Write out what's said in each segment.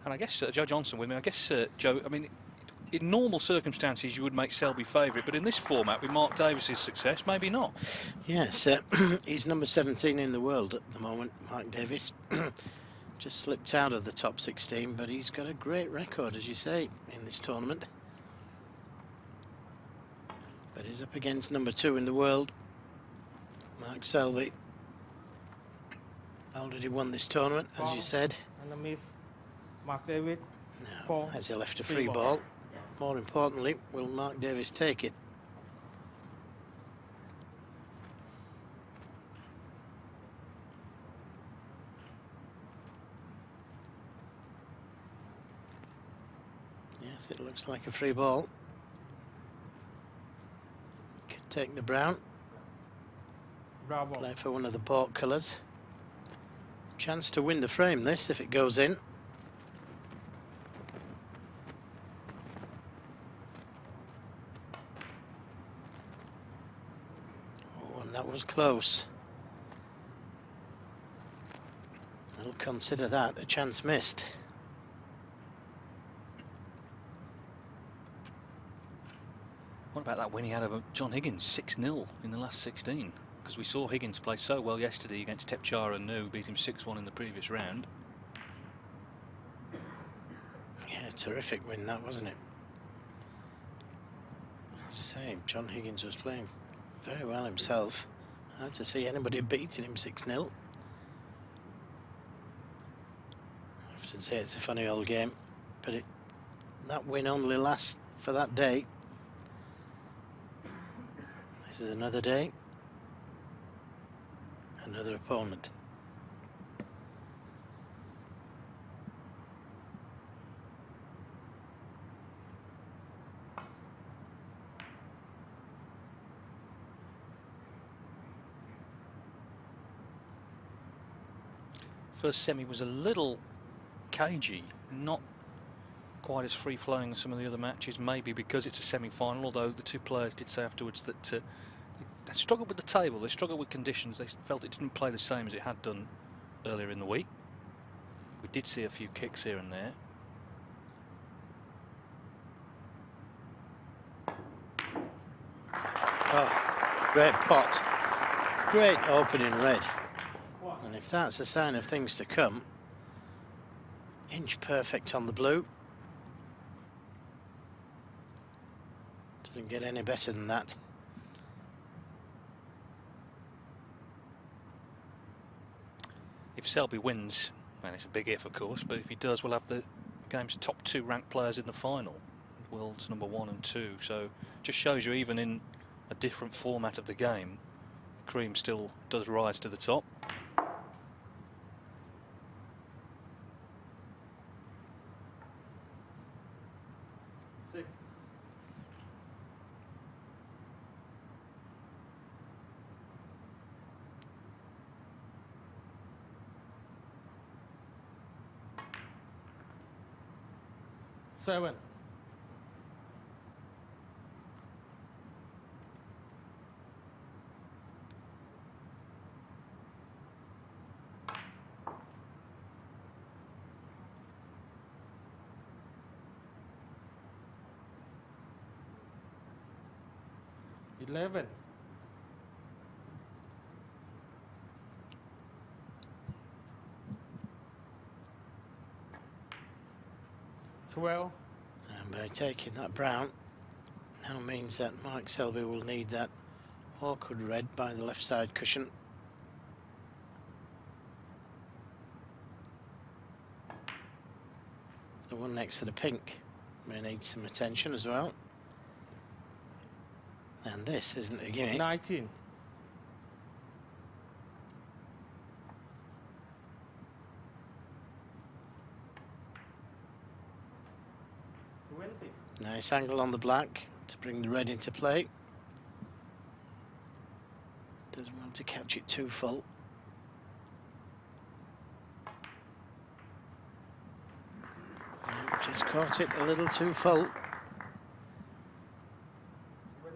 And I guess Joe Johnson with me. I guess Joe. I mean, in normal circumstances, you would make Selby favourite, but in this format, with Mark Davis's success, maybe not. Yes, he's number 17 in the world at the moment, Mark Davis. Just slipped out of the top 16, but he's got a great record, as you say, in this tournament. But he's up against number 2 in the world, Mark Selby. Already won this tournament, as you said. And a miss, Mark Davis. Now, as he left a free ball. More importantly, will Mark Davis take it? Yes, it looks like a free ball. Could take the brown. Bravo. Play for one of the port colours. Chance to win the frame, this, if it goes in. Oh, and that was close. I'll consider that a chance missed. What about that win he had over John Higgins, 6-0 in the last 16? Because we saw Higgins play so well yesterday against Tepchara Nu, beat him 6-1 in the previous round. Yeah, terrific win that, wasn't it? As you say, John Higgins was playing very well himself. Hard to see anybody beating him 6-0. I often say it's a funny old game, but that win only lasts for that day. This is another day, another opponent. First semi was a little cagey, not quite as free-flowing as some of the other matches, maybe because it's a semi-final, although the two players did say afterwards that they struggled with the table, they struggled with conditions, they felt it didn't play the same as it had done earlier in the week. We did see a few kicks here and there. Oh, great pot. Great opening red. And if that's a sign of things to come, inch perfect on the blue. Doesn't get any better than that. If Selby wins, and it's a big if of course, but if he does, we'll have the game's top 2 ranked players in the final, world's number 1 and 2, so just shows you even in a different format of the game, cream still does rise to the top. Six. Seven. Eleven. 12. And by taking that brown, now means that Mark Selby will need that awkward red by the left side cushion. The one next to the pink may need some attention as well. And this isn't a gimme. 19. 20. Nice angle on the black to bring the red into play. Doesn't want to catch it too full. Just caught it a little too full.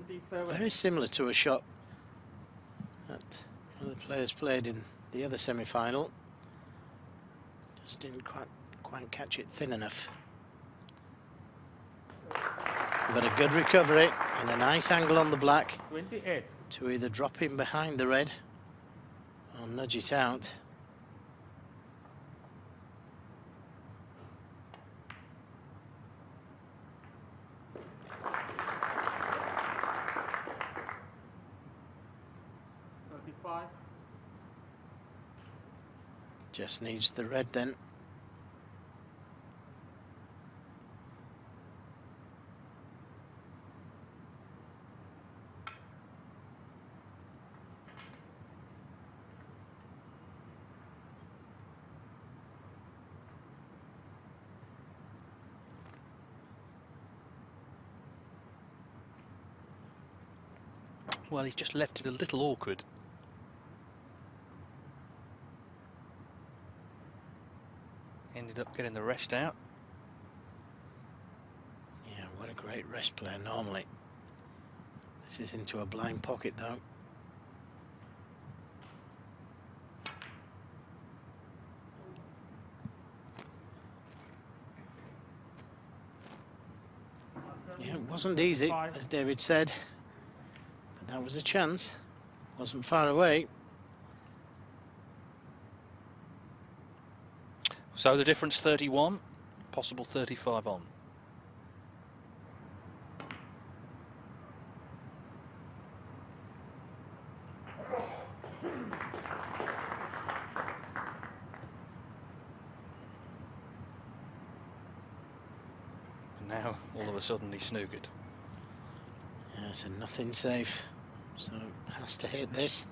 27. Very similar to a shot that one of the players played in the other semi-final. Just didn't quite catch it thin enough. But a good recovery and a nice angle on the black 28. to either drop in behind the red or nudge it out. Just needs the red then. Well, he's just left it a little awkward. Ended up getting the rest out. Yeah, what a great rest player normally. This is into a blind pocket though. Yeah, it wasn't easy, as David said, but that was a chance. Wasn't far away. So the difference 31, possible 35 on. And now all of a sudden he's snookered. Yeah, it's a nothing safe, so has to hit this.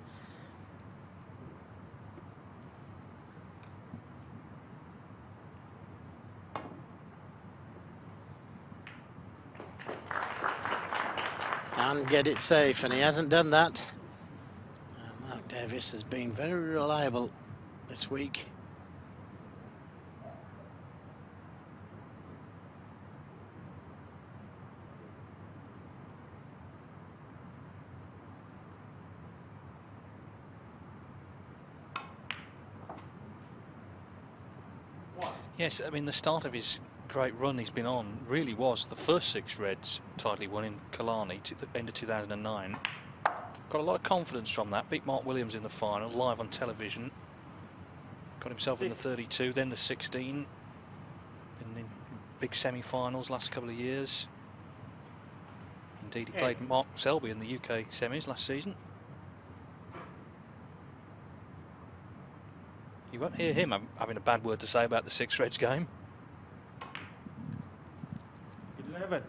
And get it safe, and he hasn't done that. Mark Davis has been very reliable this week. Yes, I mean the start of his great run he's been on really was the first 6 reds tightly won in Killarney to the end of 2009. Got a lot of confidence from that. Beat Mark Williams in the final, live on television. Got himself in the 32, then the 16. Been in big semi-finals last couple of years. Indeed, he played Mark Selby in the UK semis last season. You won't hear him having a bad word to say about the 6 reds game. 11.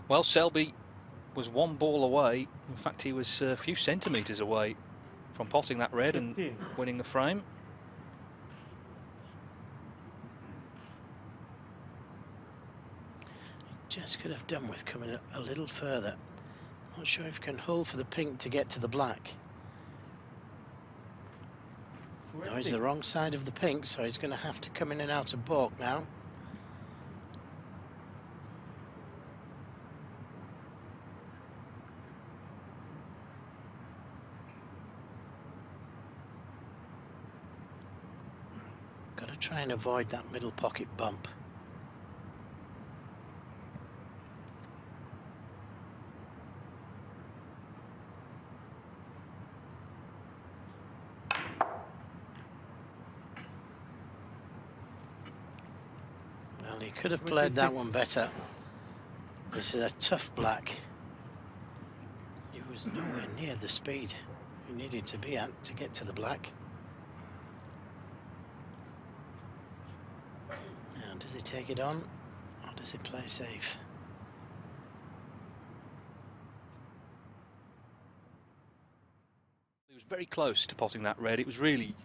Well, Selby was 1 ball away. In fact, he was a few centimetres away from potting that red 15. and winning the frame. Just could have done with coming a little further. Not sure if he can hold for the pink to get to the black. No, he's the wrong side of the pink, so he's going to have to come in and out of balk now. Got to try and avoid that middle pocket bump. Well, he could have played that one better. This is a tough black. He was nowhere near the speed he needed to be at to get to the black. Now, does he take it on, or does he play safe? He was very close to potting that red. It was really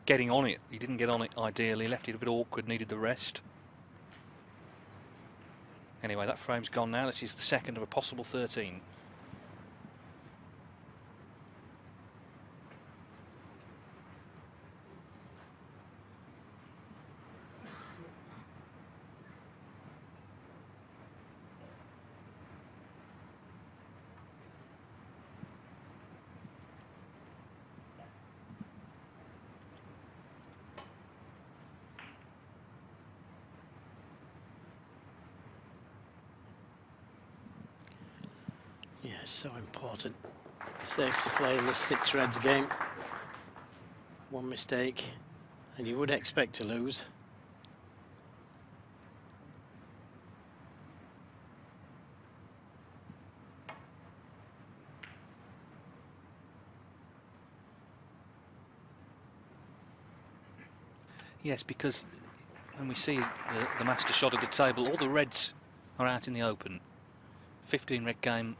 getting on it. He didn't get on it ideally, left it a bit awkward, needed the rest. Anyway, that frame's gone now. This is the second of a possible 13. It's so important. Safe to play in this 6 Reds game. One mistake, and you would expect to lose. Yes, because when we see the master shot at the table, all the reds are out in the open. 15 red game,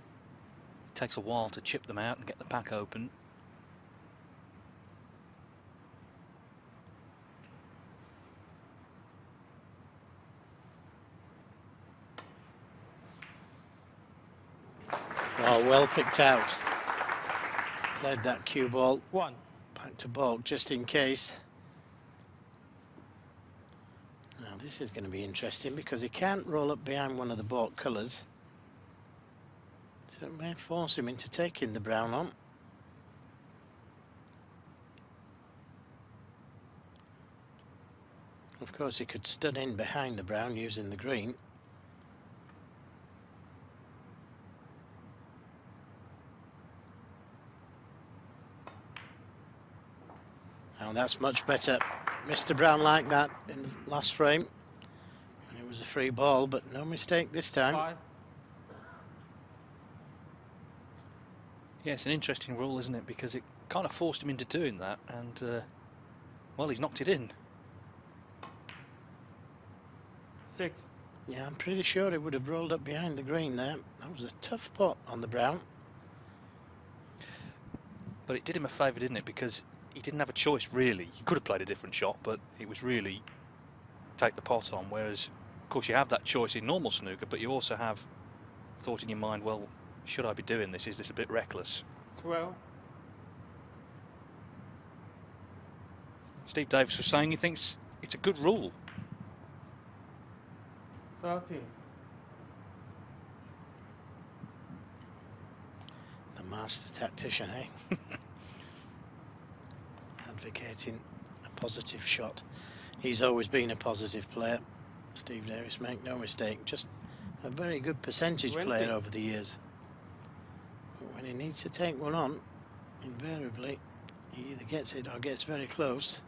it takes a while to chip them out and get the pack open. Oh, well picked out. Played that cue ball 1. back to baulk just in case. Now this is going to be interesting because he can't roll up behind one of the baulk colours. So it may force him into taking the brown on. Of course he could stud in behind the brown using the green. Now that's much better. Mr. Brown like that in the last frame. And it was a free ball, but no mistake this time. 5. Yeah, it's an interesting rule, isn't it? Because it kind of forced him into doing that, and well, he's knocked it in. 6. Yeah, I'm pretty sure it would have rolled up behind the green there. That was a tough pot on the brown. But it did him a favour, didn't it? Because he didn't have a choice, really. He could have played a different shot, but it was really take the pot on. Whereas, of course, you have that choice in normal snooker, but you also have thought in your mind, well, should I be doing this? Is this a bit reckless? 12. Steve Davis was saying he thinks it's a good rule. 13. The master tactician, eh? Advocating a positive shot. He's always been a positive player. Steve Davis, make no mistake, just a very good percentage 20. player over the years. But when he needs to take one on, invariably, he either gets it or gets very close.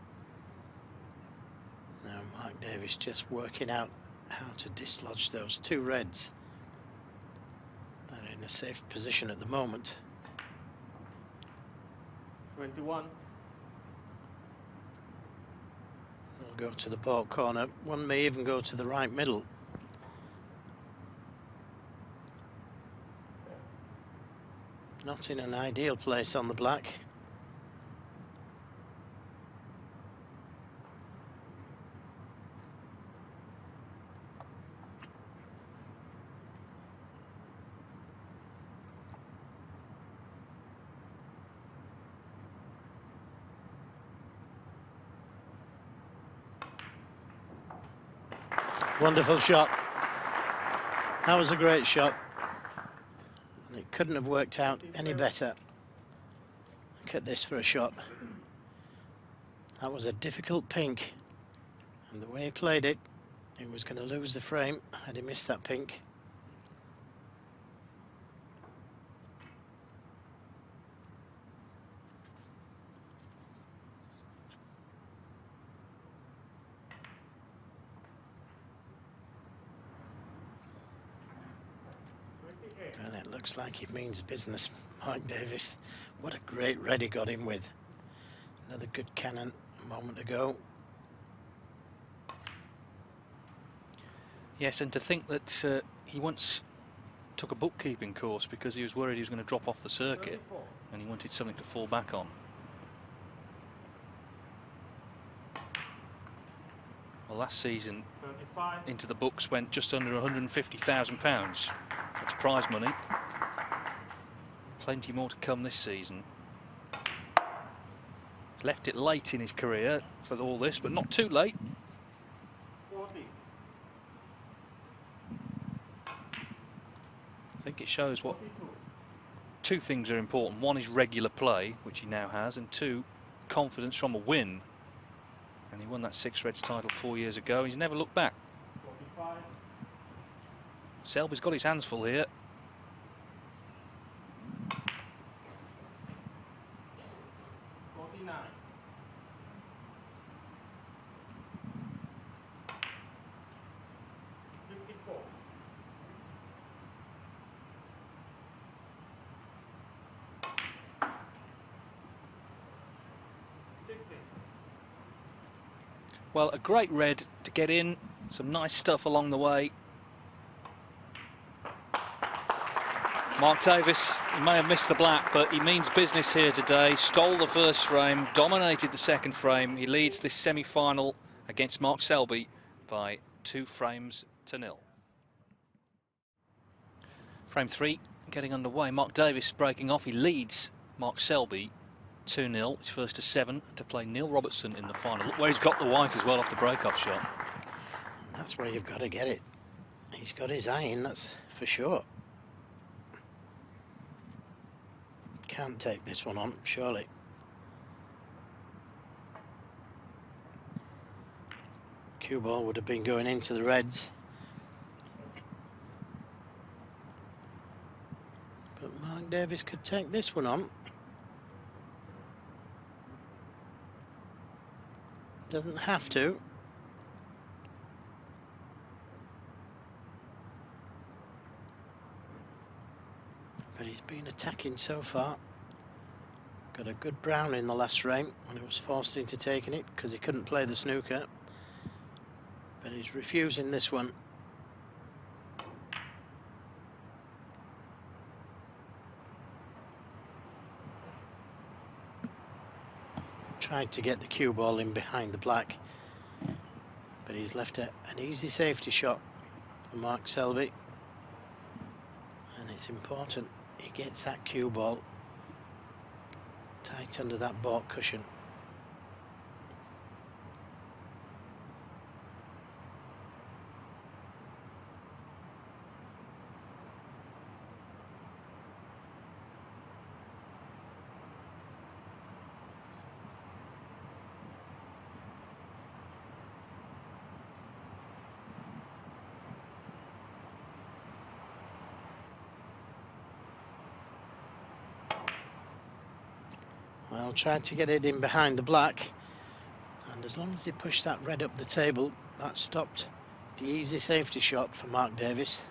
Now Mark Davis just working out how to dislodge those 2 reds. They're in a safe position at the moment. 21. We'll go to the baulk corner. One may even go to the right middle. Not in an ideal place on the black. Wonderful shot. That was a great shot. And it couldn't have worked out any better. Look at this for a shot. That was a difficult pink. And the way he played it, he was going to lose the frame had he missed that pink. And it looks like it means business, Mike Davis. What a great red he got in with. Another good cannon a moment ago. Yes, and to think that he once took a bookkeeping course because he was worried he was going to drop off the circuit 34. and he wanted something to fall back on. Well, last season 35. into the books went just under £150,000. That's prize money. Plenty more to come this season. Left it late in his career for all this, but not too late. 40. I think it shows what 42. 2 things are important. One is regular play, which he now has, and 2, confidence from a win. And he won that 6 Reds title 4 years ago. He's never looked back. 45. Selby's got his hands full here. 59. Well, a great red to get in, some nice stuff along the way. Mark Davis, he may have missed the black, but he means business here today. Stole the first frame, dominated the second frame. He leads this semi-final against Mark Selby by 2 frames to 0. Frame 3 getting underway. Mark Davis breaking off. He leads Mark Selby 2-0. He's first to 7 to play Neil Robertson in the final. Look where he's got the white as well off the break-off shot. That's where you've got to get it. He's got his eye in, that's for sure. Can't take this one on, surely. Cue ball would have been going into the reds. But Mark Davis could take this one on. Doesn't have to. But he's been attacking so far. Got a good brown in the last frame when he was forced into taking it because he couldn't play the snooker. But he's refusing this one. Tried to get the cue ball in behind the black, but he's left an easy safety shot for Mark Selby, and it's important he gets that cue ball tight under that baulk cushion. Well, tried to get it in behind the black, and as long as he pushed that red up the table, that stopped the easy safety shot for Mark Davis.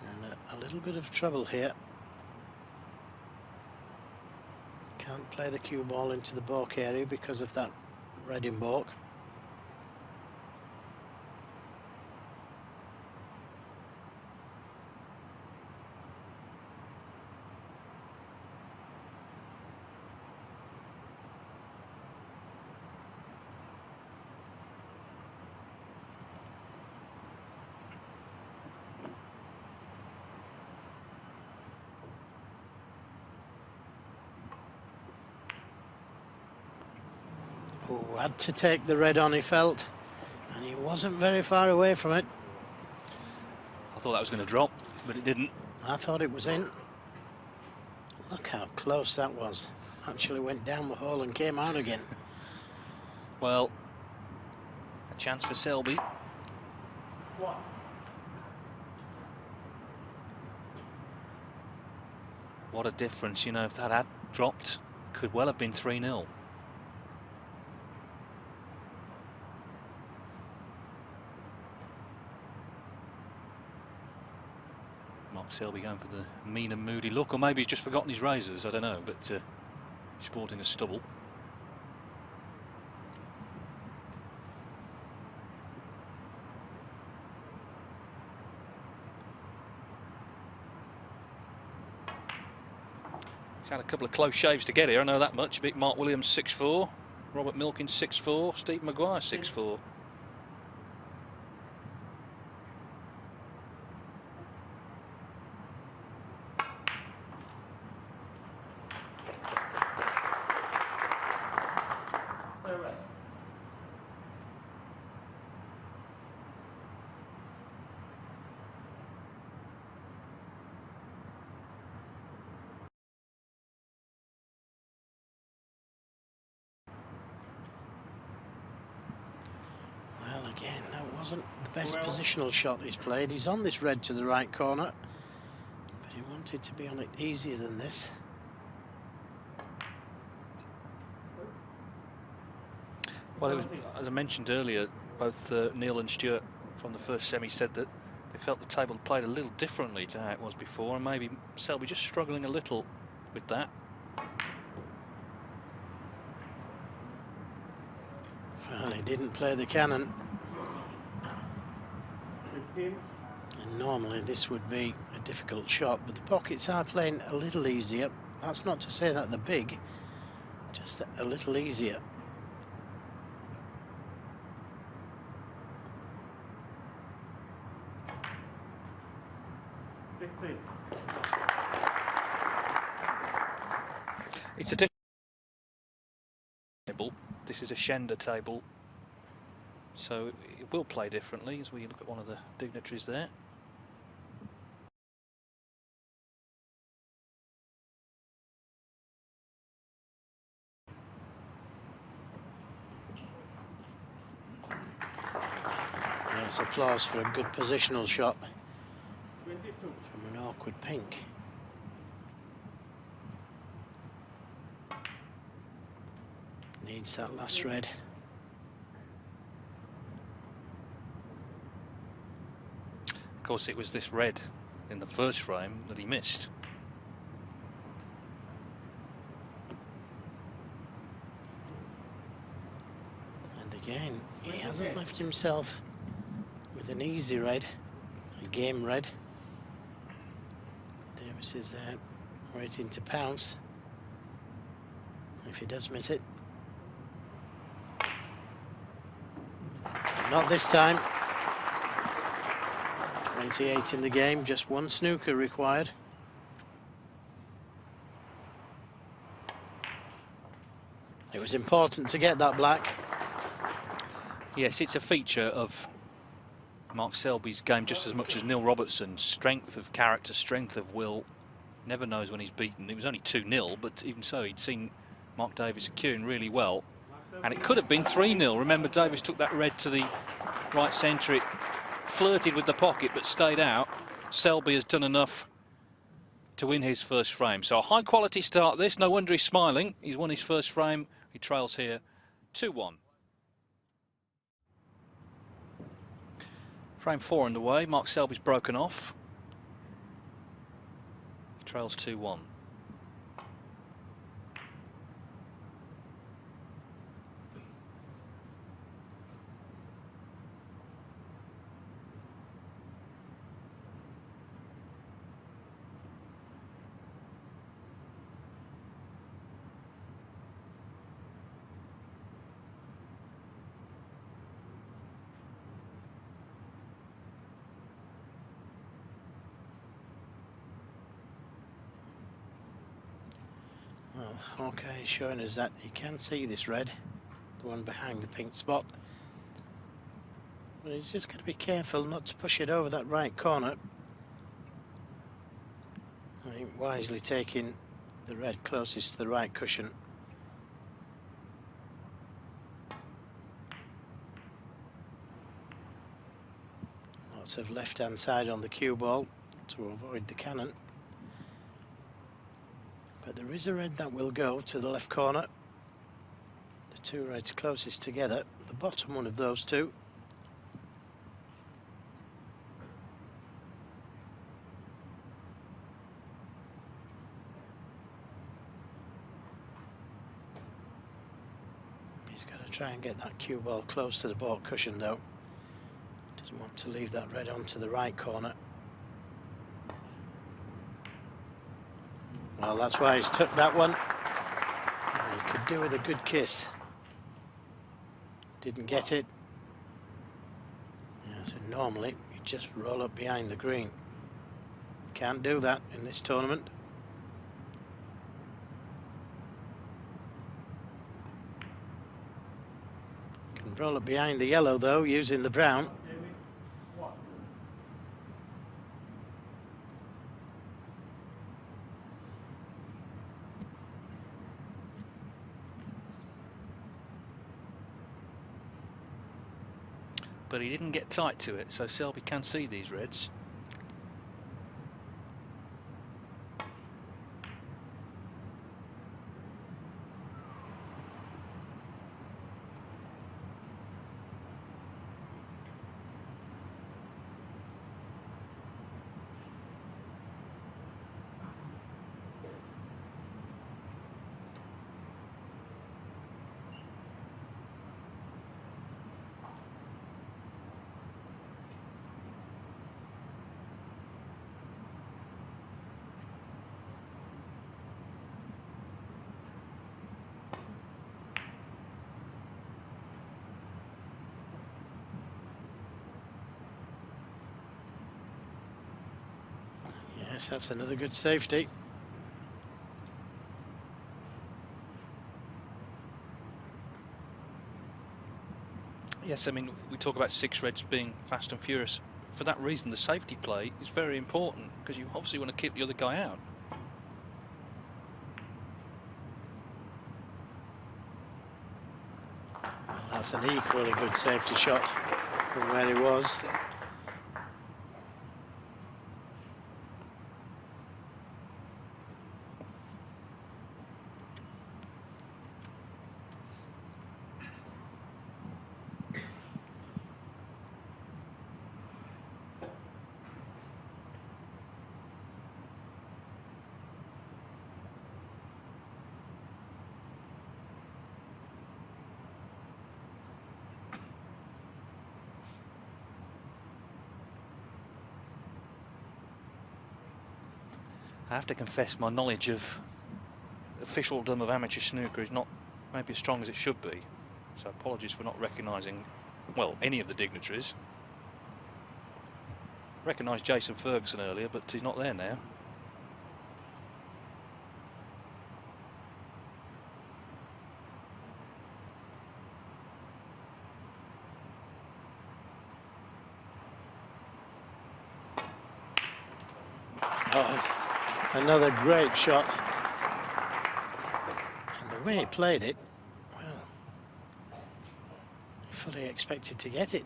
And a little bit of trouble here. Can't play the cue ball into the baulk area because of that red in baulk. Oh, had to take the red on, he felt, and he wasn't very far away from it. I thought that was going to drop, but it didn't. I thought it was in. Look how close that was. Actually went down the hole and came out again. Well, a chance for Selby. One. What a difference, you know, if that had dropped, could well have been 3-0. Mark Selby going for the mean and moody look, or maybe he's just forgotten his razors, I don't know, but he's sporting a stubble. He's had a couple of close shaves to get here, I know that much. Big Mark Williams 6'4", Robert Milkins 6'4", Steve Maguire 6'4". Well, again, that wasn't the best positional shot he's played. He's on this red to the right corner, but he wanted to be on it easier than this. Well, it was, as I mentioned earlier, both Neil and Stuart from the first semi said that they felt the table played a little differently to how it was before, and maybe Selby just struggling a little with that. Well, he didn't play the cannon. 15. And normally this would be a difficult shot, but the pockets are playing a little easier. That's not to say that they're big, just a little easier. It's a different table. This is a Shender table, so it will play differently as we look at one of the dignitaries there. Yes, applause for a good positional shot 22. from an awkward pink. Needs that last red. Of course, it was this red in the first frame that he missed. And again, he hasn't left himself with an easy red, a game red. Davis is there, waiting to pounce. If he does miss it. Not this time. 28 in the game, just one snooker required. It was important to get that black. Yes, it's a feature of Mark Selby's game just as much as Neil Robertson's. Strength of character, strength of will. Never knows when he's beaten. It was only 2-0, but even so, he'd seen Mark Davis securing really well. And it could have been 3-0. Remember, Davis took that red to the right centre. It flirted with the pocket, but stayed out. Selby has done enough to win his first frame. So a high-quality start this. No wonder he's smiling. He's won his first frame. He trails here 2-1. Frame 4 underway. Mark Selby's broken off. He trails 2-1. Well, okay, showing us that he can see this red, the one behind the pink spot. But he's just got to be careful not to push it over that right corner. I think wisely taking the red closest to the right cushion. Lots of left-hand side on the cue ball to avoid the cannon. But there is a red that will go to the left corner. The two reds closest together, the bottom one of those two. He's got to try and get that cue ball close to the ball cushion though. Doesn't want to leave that red onto the right corner. Well, that's why he's took that one. He could do with a good kiss. Didn't get it. Yeah, so normally you just roll up behind the green. Can't do that in this tournament. Can roll up behind the yellow though, using the brown. but he didn't get tight to it, so Selby can see these reds. Yes, that's another good safety. Yes, I mean, we talk about 6 reds being fast and furious. For that reason, the safety play is very important, because you obviously want to keep the other guy out. Well, that's an equally good safety shot from where he was. I have to confess, my knowledge of officialdom of amateur snooker is not maybe as strong as it should be. So apologies for not recognising, well, any of the dignitaries. Recognised Jason Ferguson earlier, but he's not there now. Oh, another great shot. And the way he played it, well, he fully expected to get it.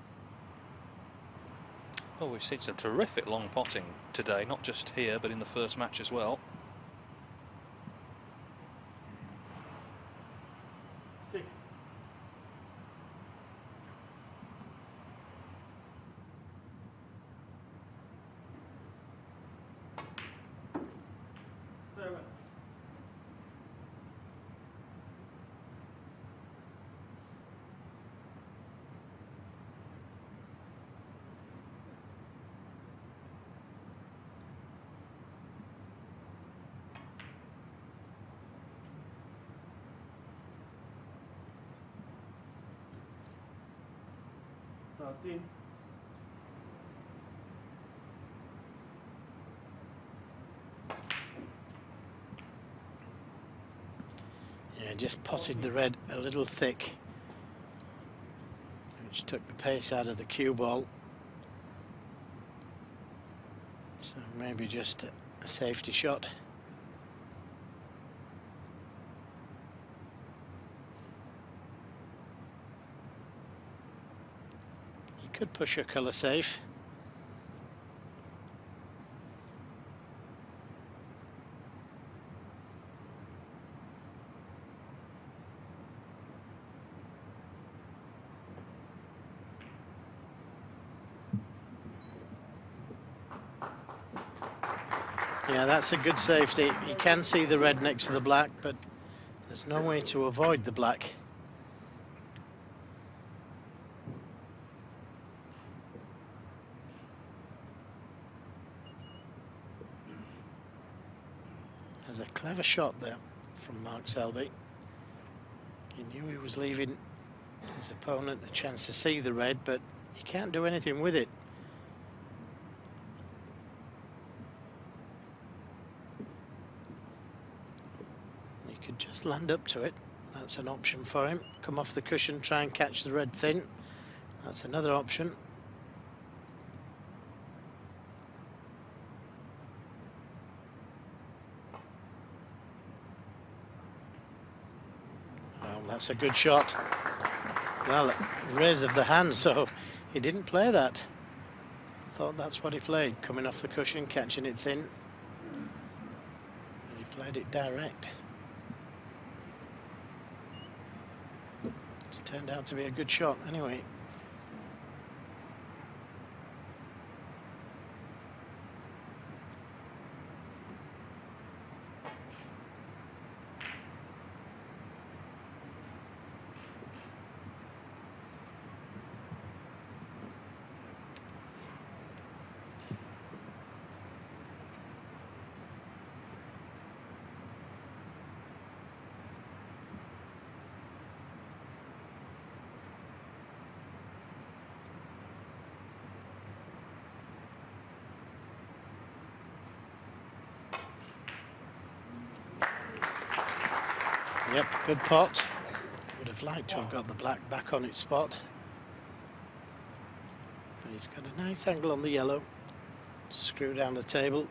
Oh, we've seen some terrific long potting today, not just here, but in the first match as well. 6. 7. Team. Yeah, just potted the red a little thick, which took the pace out of the cue ball. So maybe just a safety shot. Could push a colour safe. Yeah, that's a good safety. You can see the red next to the black, but there's no way to avoid the black. There's a clever shot there from Mark Selby. He knew he was leaving his opponent a chance to see the red, but he can't do anything with it. He could just land up to it. That's an option for him. Come off the cushion, try and catch the red thin. That's another option. Well, that's a good shot. Well, raise of the hand, so He didn't play that. Thought that's what he played, coming off the cushion, catching it thin. But he played it direct. It's turned out to be a good shot anyway. Yep, good pot. Would have liked to have got the black back on its spot. But he's got a nice angle on the yellow. Screw down the table.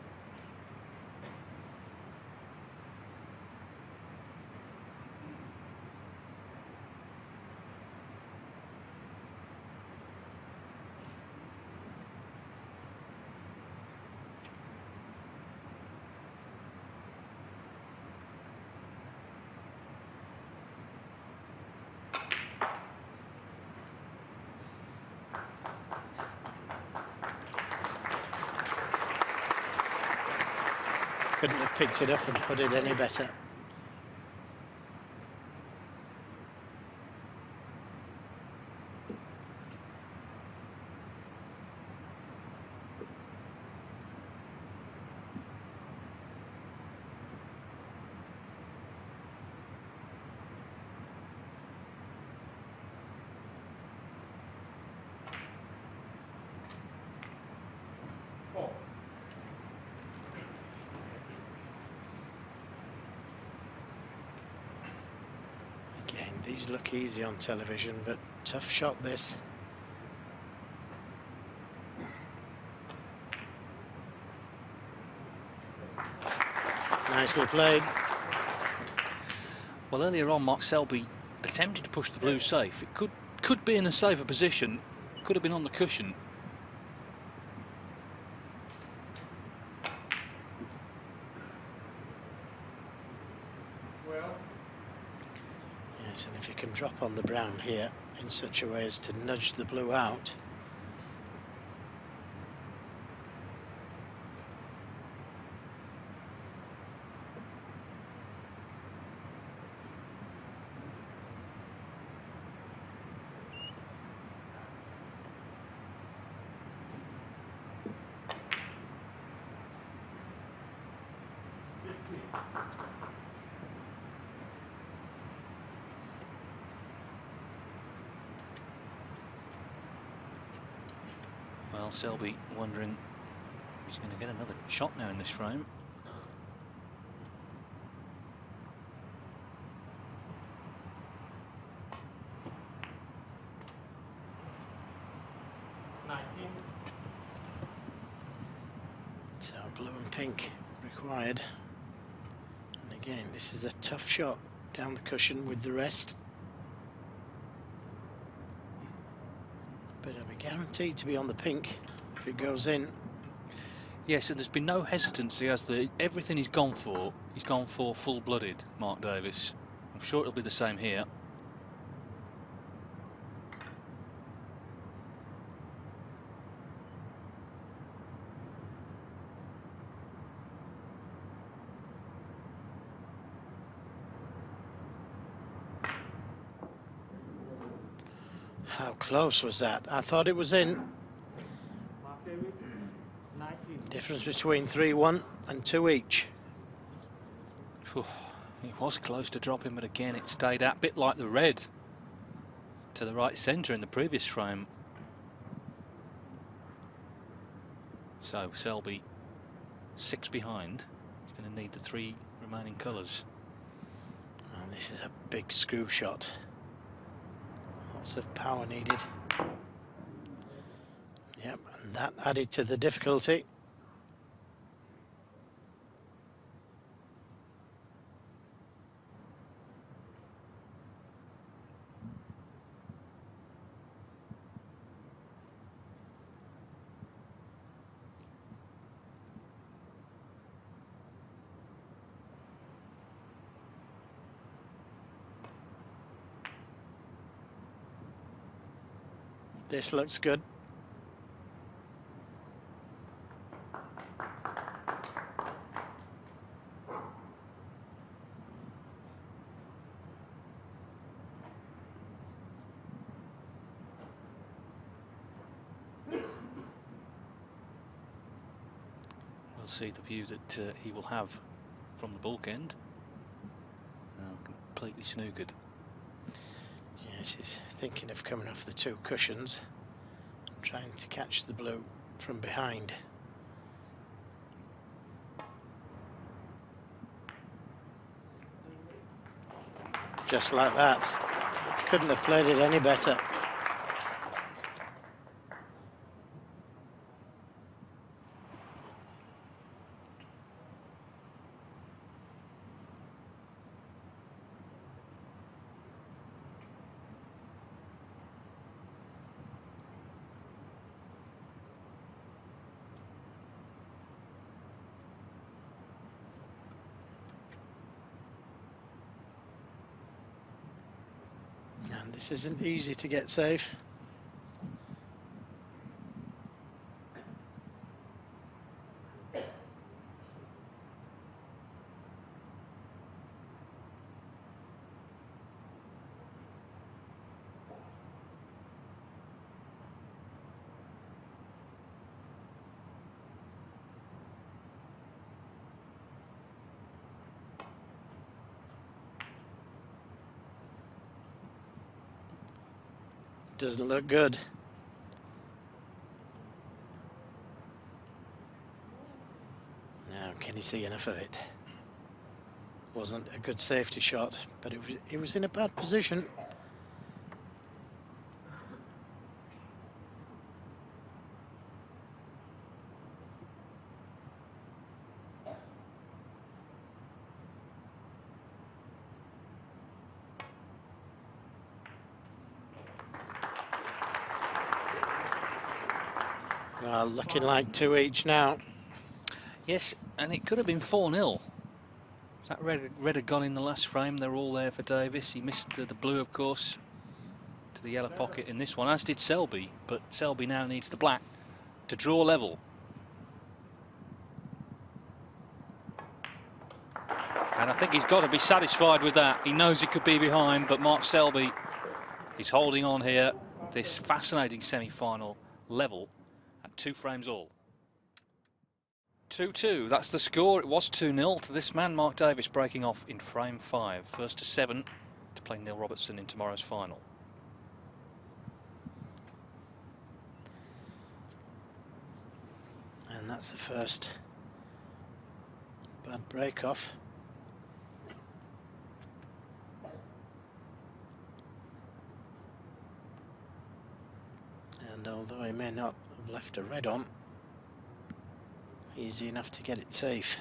Couldn't have picked it up and put it any better. Again, these look easy on television, but tough shot this. Nicely played. Well, earlier on, Mark Selby attempted to push the blue safe. It could be in a safer position. Could have been on the cushion. Yes, and if you can drop on the brown here in such a way as to nudge the blue out. Well, Selby wondering if he's going to get another shot now in this frame. So blue and pink required. And again, this is a tough shot down the cushion with the rest. But it'll be guaranteed to be on the pink if it goes in. Yes, and there's been no hesitancy as everything he's gone for full-blooded, Mark Davis. I'm sure it'll be the same here. How close was that? I thought it was in. Difference between 3-1 and 2 each. He was close to dropping, but again it stayed out, a bit like the red to the right centre in the previous frame. So Selby 6 behind. He's going to need the 3 remaining colours. And this is a big screw shot. Lots of power needed. Yep, and that added to the difficulty. This looks good. We'll see the view that he will have from the bulk end. Completely snookered. Yes, he's thinking of coming off the two cushions and trying to catch the blue from behind. Just like that. Couldn't have played it any better. And this isn't easy to get safe. Doesn't look good. Now, can you see enough of it? Wasn't a good safety shot, but it was in a bad position. Well, looking like 2 each now. Yes, and it could have been 4-0. That red had gone in the last frame. They're all there for Davis. He missed the blue, of course, to the yellow pocket in this one, as did Selby. But Selby now needs the black to draw level. And I think he's got to be satisfied with that. He knows he could be behind, but Mark Selby is holding on here. This fascinating semi-final level at 2 frames all. 2-2, that's the score. It was 2-0 to this man, Mark Davis, breaking off in frame 5. First to 7 to play Neil Robertson in tomorrow's final. And that's the first bad break off. And although he may not have left a red on, easy enough to get it safe.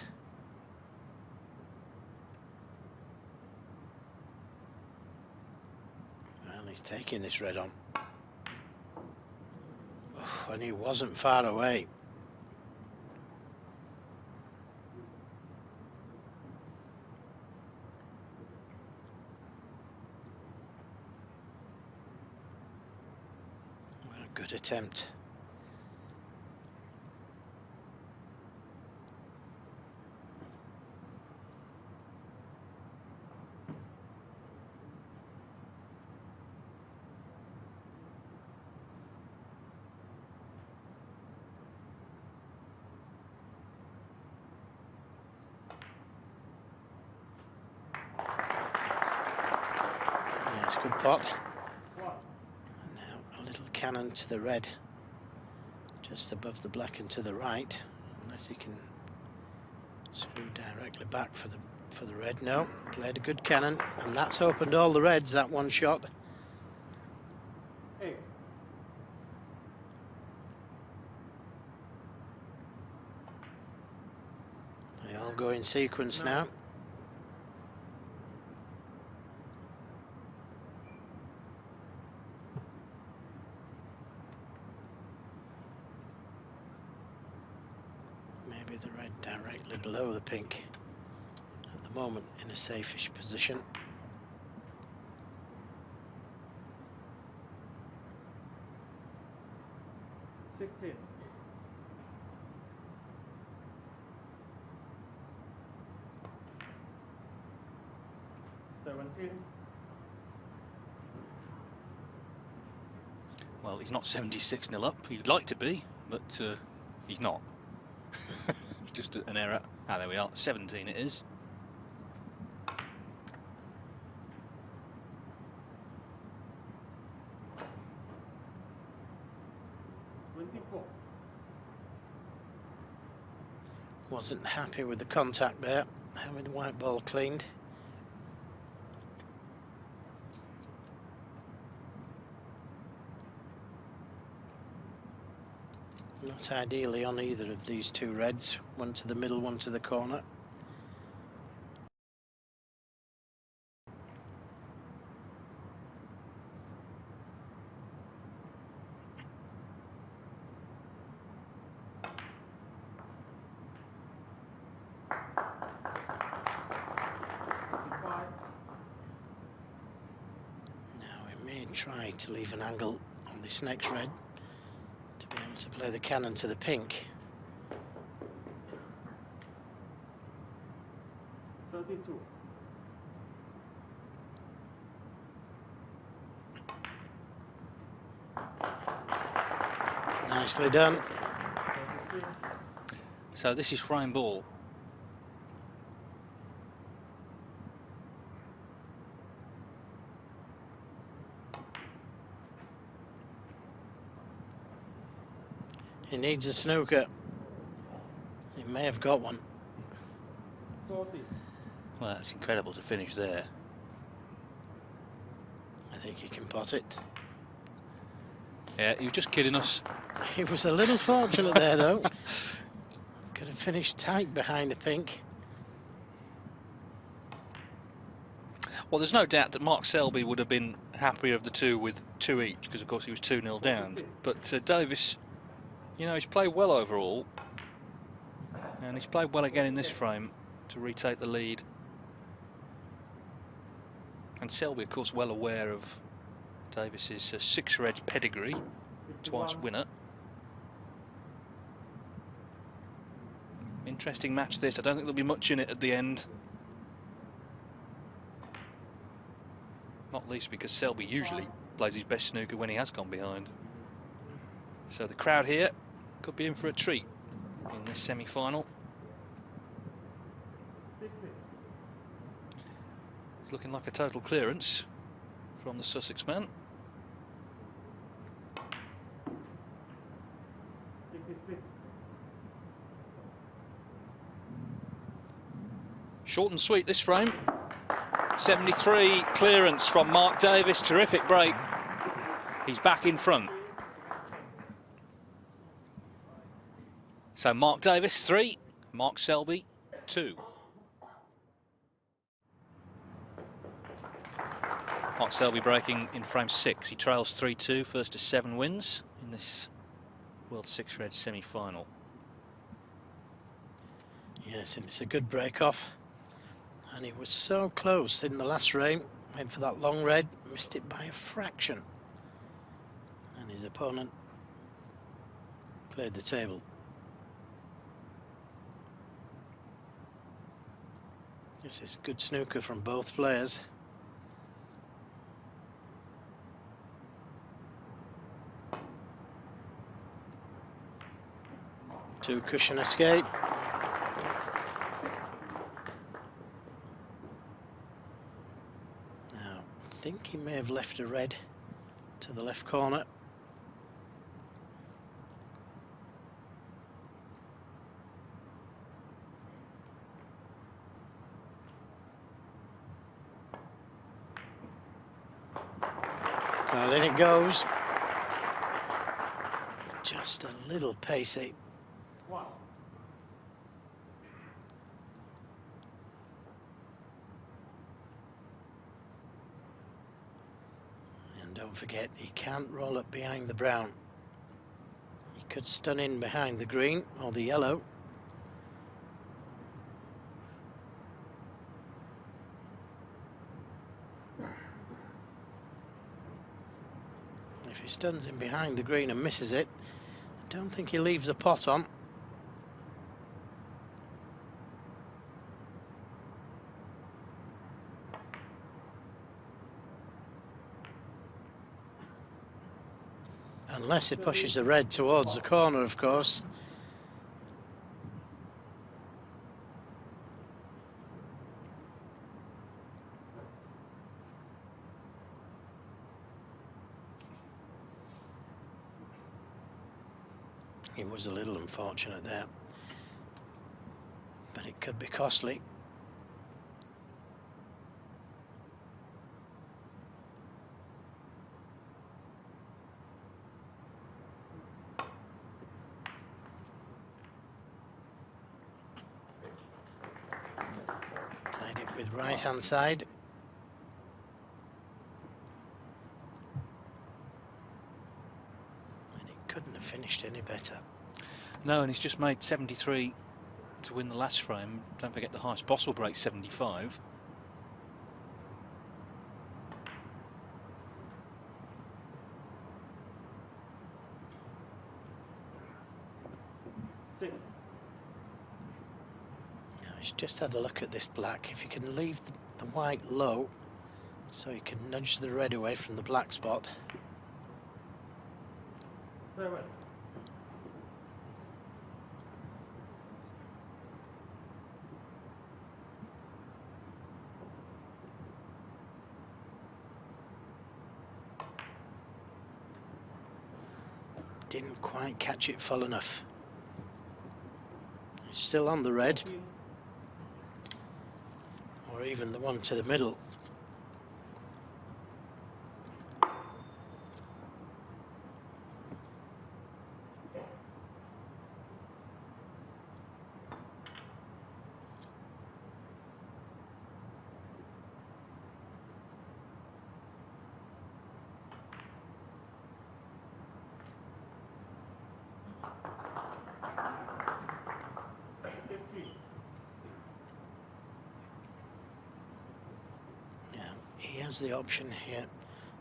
Well, he's taking this red on. Oh, and he wasn't far away. What a good attempt. It's a good pot. And now a little cannon to the red, just above the black and to the right, unless he can screw directly back for the red. No, played a good cannon, and that's opened all the reds, that one shot. Hey. They all go in sequence now. Maybe the red directly below the pink at the moment in a safe-ish position. 16. 17. Well, he's not 76-0 up. He'd like to be, but he's not. It's just an error. Ah, there we are. 17 it is. 24. Wasn't happy with the contact there, having the white ball cleaned. Not ideally on either of these two reds, one to the middle, one to the corner. Now we may try to leave an angle on this next red to be able to play the cannon to the pink. 32. Nicely done. 33. So this is frame ball. He needs a snooker. He may have got one. 40. Well, that's incredible to finish there. I think he can pot it. Yeah, he was just kidding us. He was a little fortunate there though. Could have finished tight behind the pink. Well, there's no doubt that Mark Selby would have been happier of the two with 2 each, because of course he was 2-0 down. But Davis, you know, he's played well overall, and he's played well again in this frame to retake the lead. And Selby, of course, well aware of Davis's 6 reds pedigree, twice winner. Interesting match this. I don't think there'll be much in it at the end. Not least because Selby usually plays his best snooker when he has gone behind. So the crowd here could be in for a treat in this semi-final. It's looking like a total clearance from the Sussex man. 66. Short and sweet this frame. 73 clearance from Mark Davis. Terrific break. He's back in front. So Mark Davis 3, Mark Selby 2. Mark Selby breaking in frame 6. He trails 3-2, first to 7 wins in this World 6 Red semi-final. Yes, and it's a good break off. And he was so close in the last frame. Went for that long red, missed it by a fraction. And his opponent cleared the table. This is good snooker from both players. Two cushion escape. Now, I think he may have left a red to the left corner. Well, in it goes. Just a little pacey. 1. And don't forget, he can't roll up behind the brown. He could stun in behind the green or the yellow. If he stuns in behind the green and misses it, Don't think he leaves a pot on. Unless he pushes the red towards the corner, of course. He was a little unfortunate there, but it could be costly. Played it with right hand side. And it couldn't have finished any better. No, and he's just made 73 to win the last frame. Don't forget the highest possible break, 75. Six. Now he's just had a look at this black. If you can leave the white low, so you can nudge the red away from the black spot. 7. Didn't quite catch it full enough. It's still on the red, 14. or even the one to the middle. He has the option here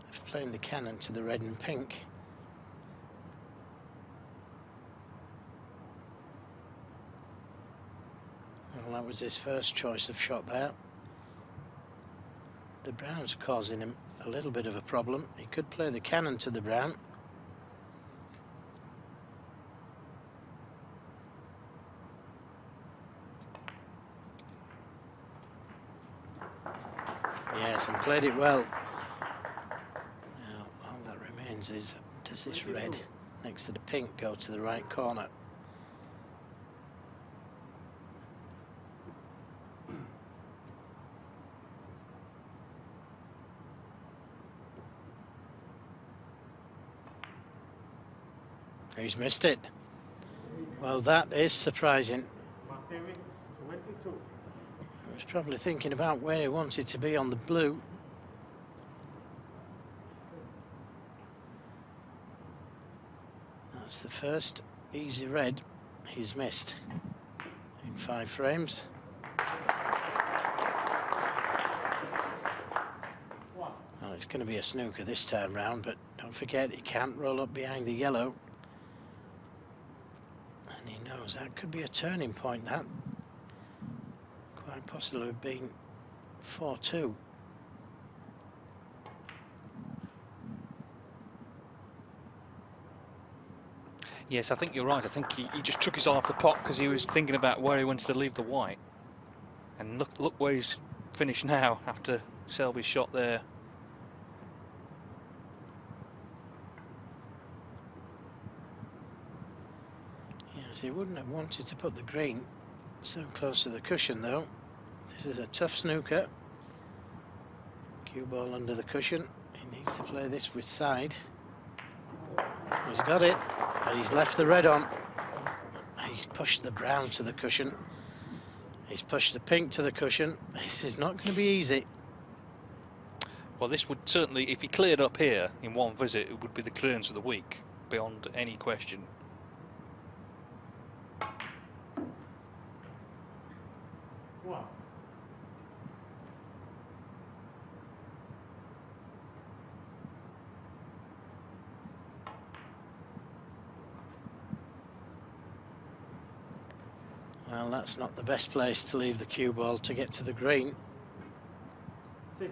of playing the cannon to the red and pink. Well, that was his first choice of shot there. The brown's causing him a little bit of a problem. He could play the cannon to the brown. Yes, and played it well. Now, all that remains is, does this red next to the pink go to the right corner? He's missed it. Well, that is surprising. Markevi, 22. He was probably thinking about where he wanted to be on the blue. That's the first easy red he's missed in 5 frames. 1. Well, it's going to be a snooker this time round, but don't forget he can't roll up behind the yellow. And he knows that could be a turning point, that. Quite possibly being 4-2. Yes, I think you're right. I think he just took his eye off the pot because he was thinking about where he wanted to leave the white. And look where he's finished now after Selby's shot there. Yes, he wouldn't have wanted to put the green so close to the cushion, though. This is a tough snooker. Cue ball under the cushion. He needs to play this with side. He's got it, but he's left the red on. He's pushed the brown to the cushion. He's pushed the pink to the cushion. This is not going to be easy. Well, this would certainly, if he cleared up here in one visit, it would be the clearance of the week, beyond any question. 1. Well, that's not the best place to leave the cue ball to get to the green. 6.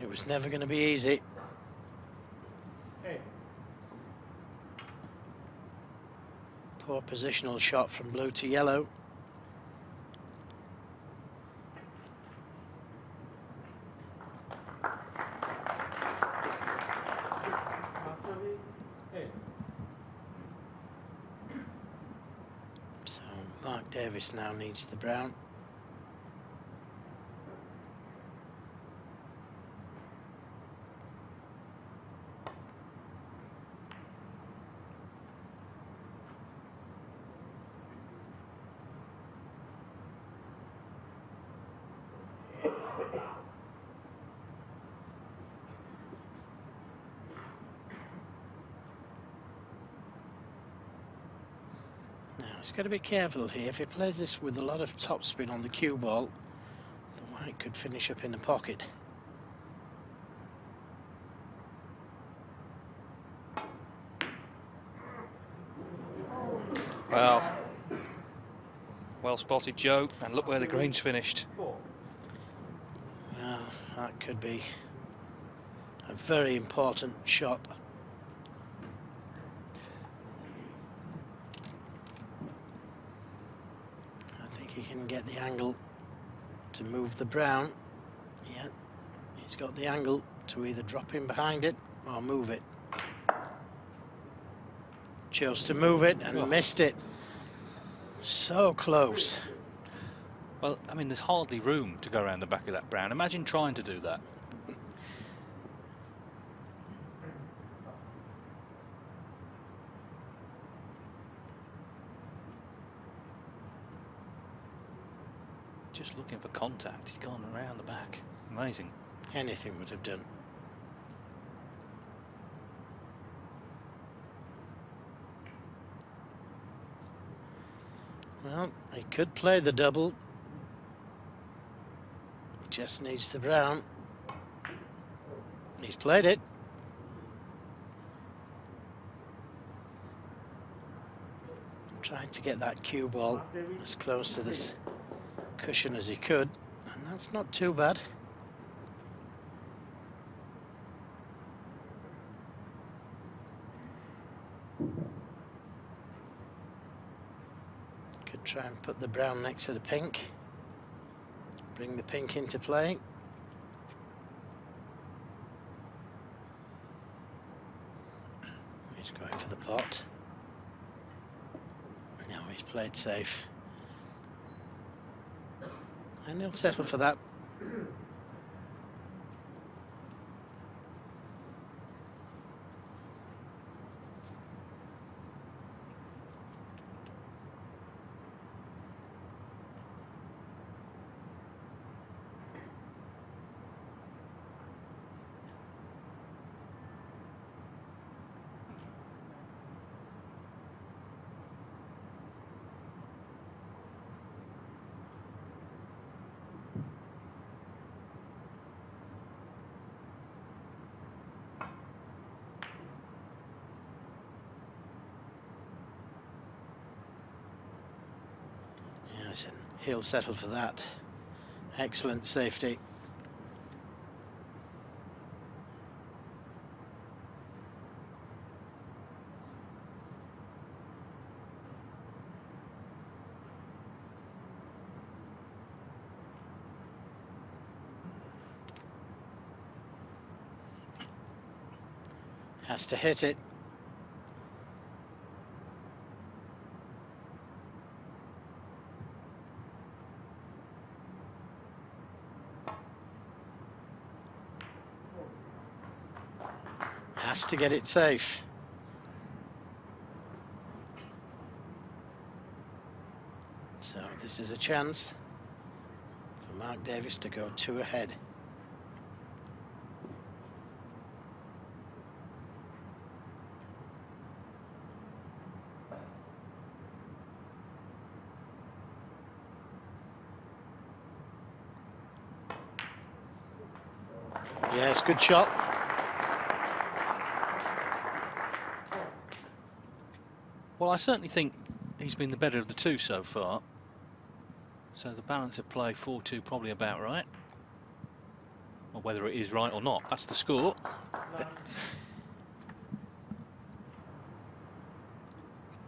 It was never going to be easy. 8. Poor positional shot from blue to yellow. Actually, 8. So Mark Davis now needs the brown. Now he's got to be careful here. If he plays this with a lot of topspin on the cue ball, the white could finish up in the pocket. Well spotted, Joe, and look where the green's finished. 4. Well, that could be a very important shot. I think he can get the angle to move the brown. Yeah, he's got the angle to either drop in behind it or move it. Chose to move it and missed it. So close. Well, I mean, there's hardly room to go around the back of that brown. Imagine trying to do that. Just looking for contact. He's gone around the back. Amazing. Anything would have done. Well, he could play the double. Just needs the brown. He's played it. Trying to get that cue ball as close to this cushion as he could, and that's not too bad. Could try and put the brown next to the pink, bring the pink into play. He's going for the pot. No, he's played safe. And he'll settle for that. Yes, and he'll settle for that. Excellent safety. Has to hit it. Has to get it safe. So this is a chance for Mark Davis to go 2 ahead. Yes, good shot. Well, I certainly think he's been the better of the two so far. So the balance of play 4-2 probably about right. Or whether it is right or not, that's the score.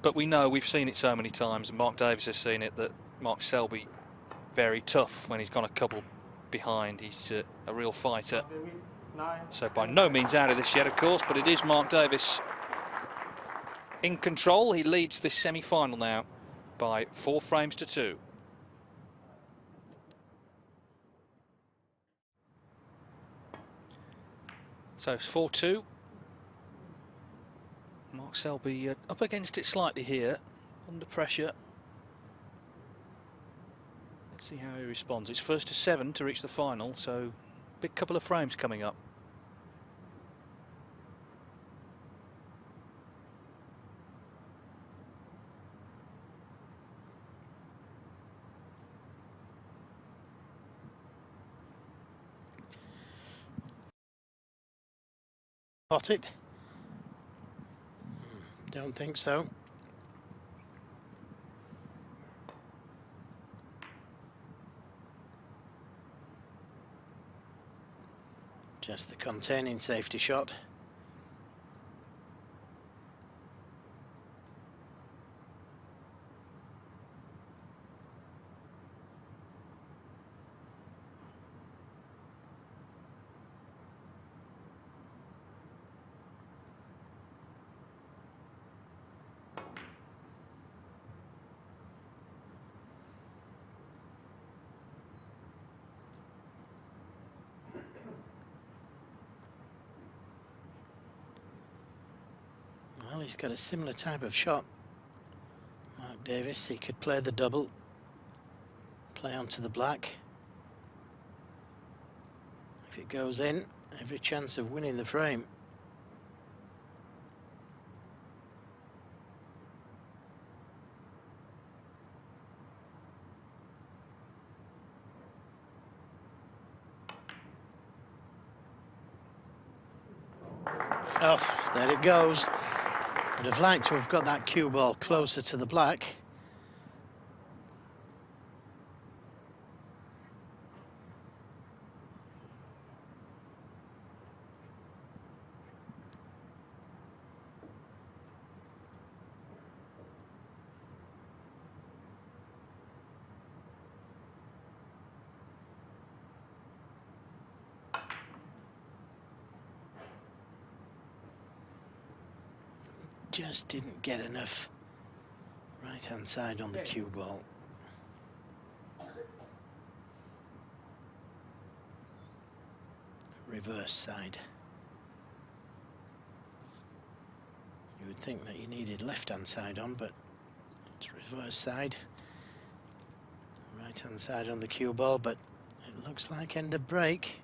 But we know, we've seen it so many times, and Mark Davis has seen it, that Mark Selby very tough when he's gone a couple behind. He's a real fighter. So by no means out of this yet, of course, but it is Mark Davis in control. He leads this semi-final now by 4 frames to 2. So it's 4-2. Mark Selby up against it slightly here, under pressure. Let's see how he responds. It's first to 7 to reach the final, so big couple of frames coming up. Pot it? Don't think so. Just the containing safety shot. Well, he's got a similar type of shot. Mark Davis, he could play the double, play onto the black. If it goes in, every chance of winning the frame. Oh, there it goes. Would have liked to have got that cue ball closer to the black. Just didn't get enough right-hand side on the cue ball. Reverse side. You would think that you needed left-hand side on, but it's reverse side. Right-hand side on the cue ball, but it looks like end of break.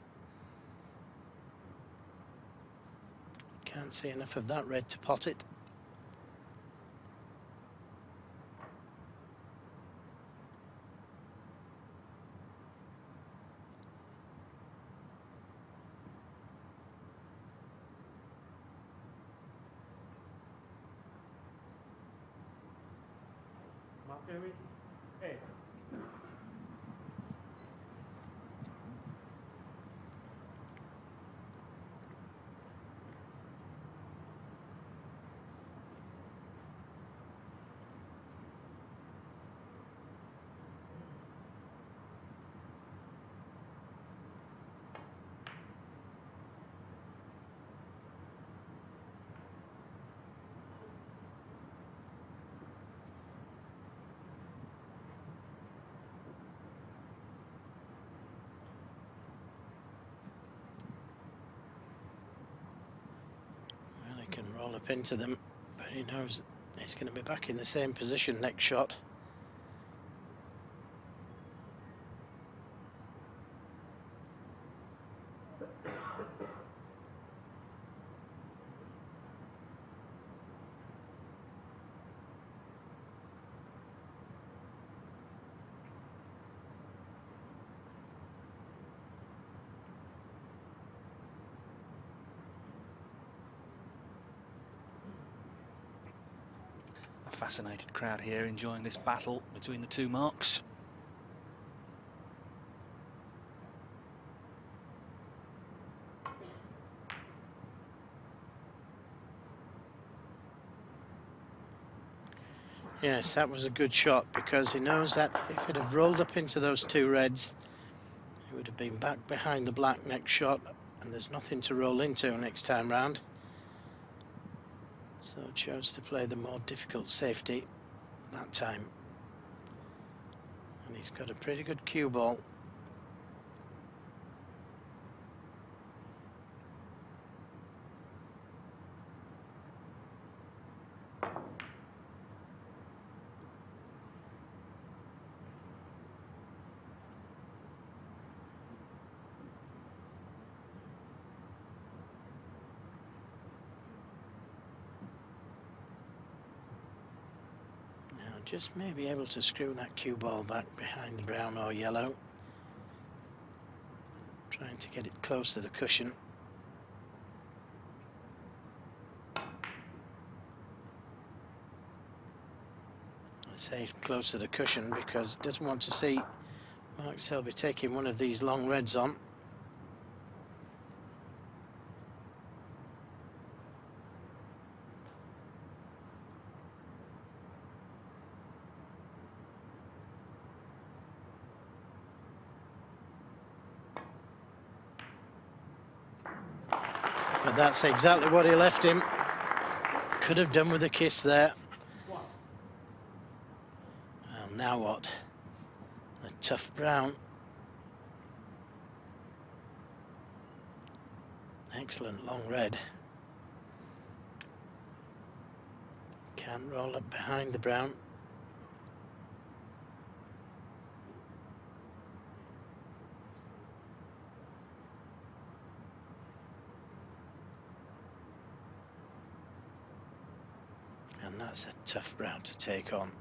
Can't see enough of that red to pot it. Mark Davis, 8. Can roll up into them, but he knows he's going to be back in the same position next shot. A fascinated crowd here enjoying this battle between the two marks. Yes, that was a good shot, because he knows that if it had rolled up into those two reds, he would have been back behind the black next shot, and there's nothing to roll into next time round. So chose to play the more difficult safety that time. And he's got a pretty good cue ball. Just may be able to screw that cue ball back behind the brown or yellow. Trying to get it close to the cushion. I say close to the cushion because he doesn't want to see Mark Selby taking one of these long reds on. But that's exactly what he left him. Could have done with a kiss there. Well, now what? A tough brown. Excellent long red. Can roll up behind the brown. And that's a tough brown to take on.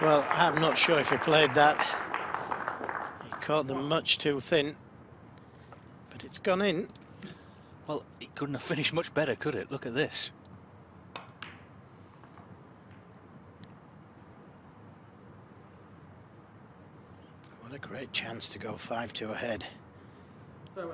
Well, I'm not sure if he played that. He caught them much too thin, but it's gone in. Well, it couldn't have finished much better, could it? Look at this. What a great chance to go 5-2 ahead. 7.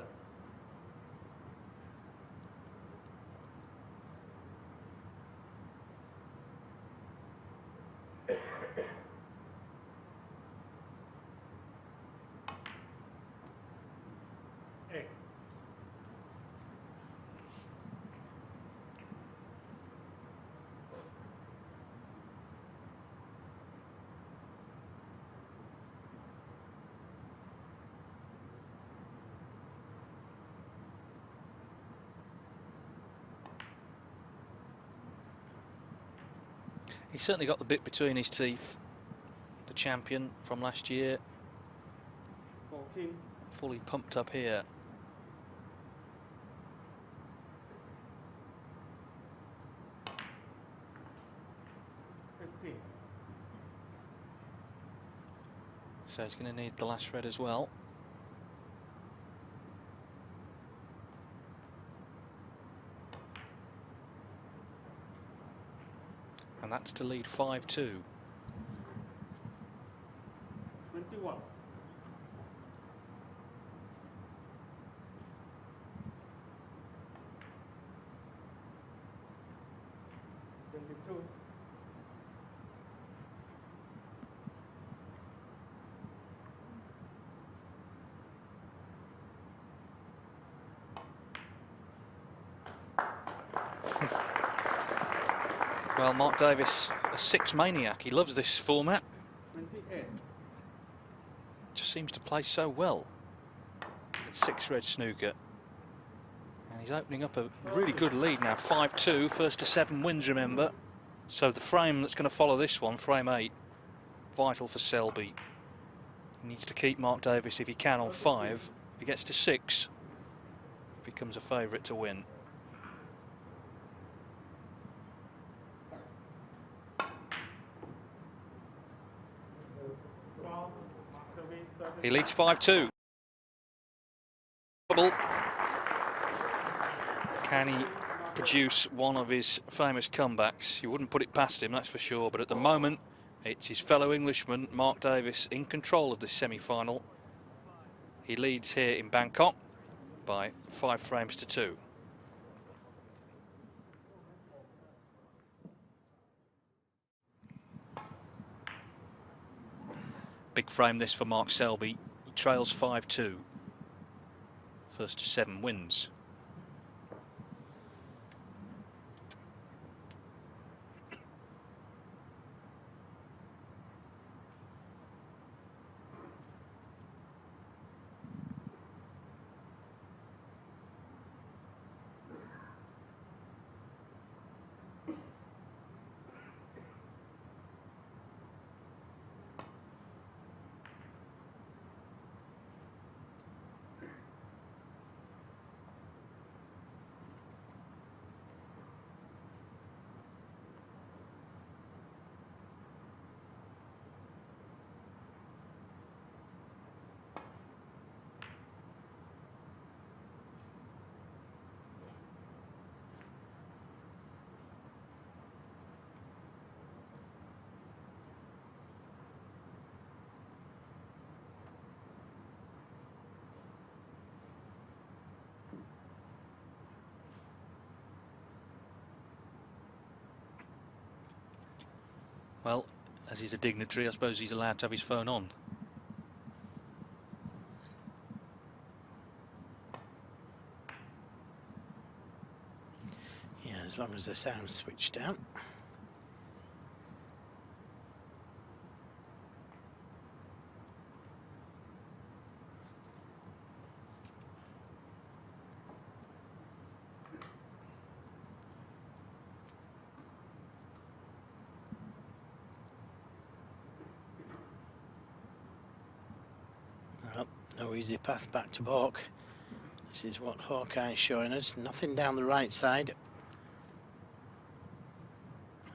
He's certainly got the bit between his teeth. The champion from last year. 14. Fully pumped up here. So he's going to need the last red as well. And that's to lead 5-2. 21. 22. Well, Mark Davis, a six maniac. He loves this format. 28. Just seems to play so well at 6-red snooker. And he's opening up a really good lead now. 5-2, first to 7 wins, remember. So the frame that's going to follow this one, frame 8, vital for Selby. He needs to keep Mark Davis if he can on 5. If he gets to 6, becomes a favourite to win. He leads 5-2. Can he produce one of his famous comebacks? You wouldn't put it past him, that's for sure. But at the moment, it's his fellow Englishman, Mark Davis, in control of this semi-final. He leads here in Bangkok by 5 frames to 2. Big frame this for Mark Selby. He trails 5-2. First to 7 wins. Well, as he's a dignitary, I suppose he's allowed to have his phone on. Yeah, as long as the sound's switched down. Well, no easy path back to balk. This is what Hawkeye is showing us. Nothing down the right side.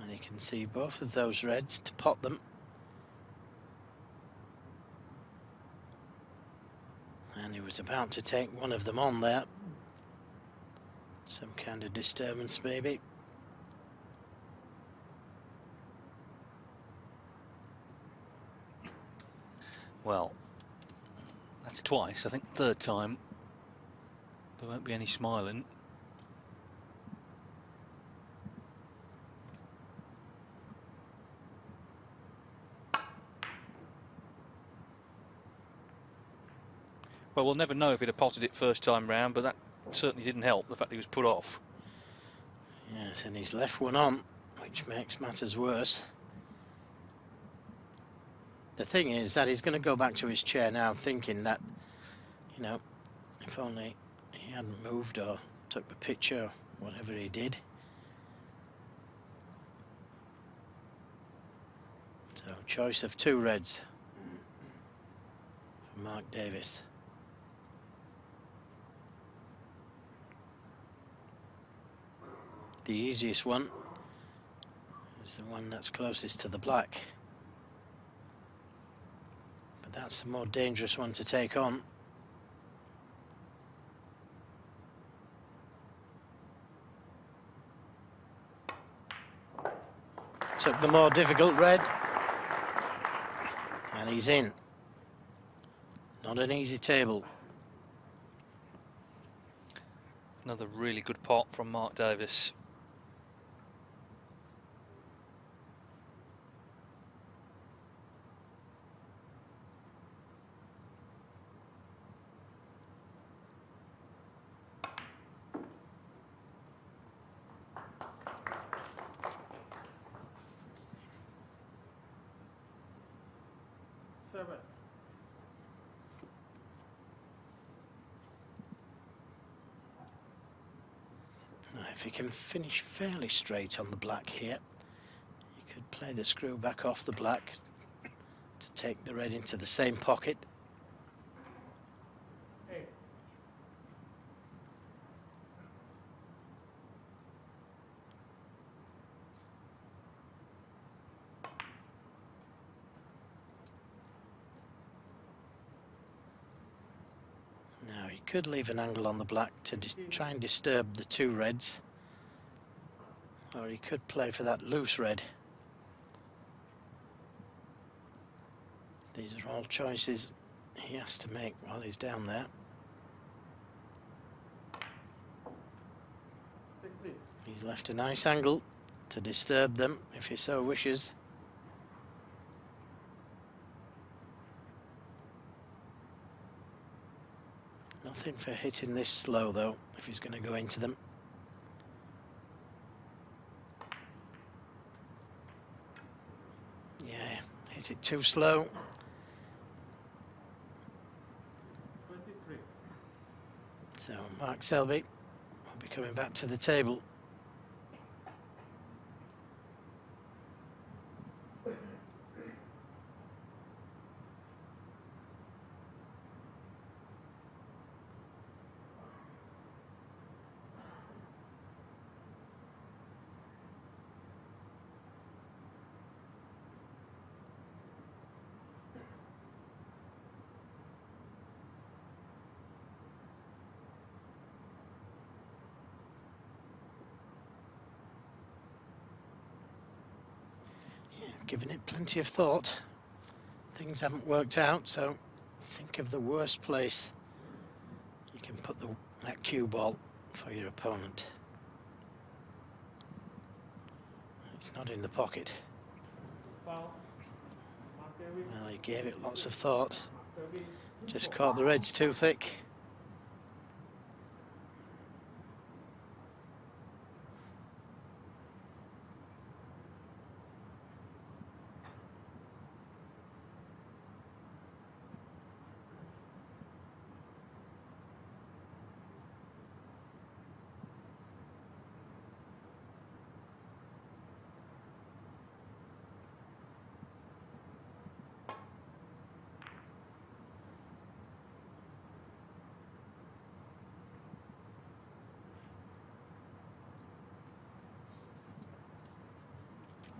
And you can see both of those reds to pot them. And he was about to take one of them on there. Some kind of disturbance, maybe. Well, that's twice. I think third time there won't be any smiling. Well, we'll never know if he'd have potted it first time round, but that certainly didn't help, the fact he was put off. Yes, and he's left one on, which makes matters worse. The thing is that he's going to go back to his chair now thinking that, you know, if only he hadn't moved or took the picture, whatever he did. So, choice of 2 reds for Mark Davis. The easiest one is the one that's closest to the black. But that's the more dangerous one to take on. Took the more difficult red. And he's in. Not an easy table. Another really good pot from Mark Davis. Seven. Now, if he can finish fairly straight on the black here, he could play the screw back off the black to take the red into the same pocket. 8. Now he could leave an angle on the black to try and disturb the two reds, or he could play for that loose red. These are all choices he has to make while he's down there. 16. He's left a nice angle to disturb them if he so wishes. Nothing for hitting this slow though, if he's going to go into them. Yeah, hit it too slow. 23. So Mark Selby will be coming back to the table. Given it plenty of thought. Things haven't worked out, so think of the worst place you can put that cue ball for your opponent. It's not in the pocket. Foul. Mark Davis. Well, he gave it lots of thought. Mark Davis. Just caught the reds too thick.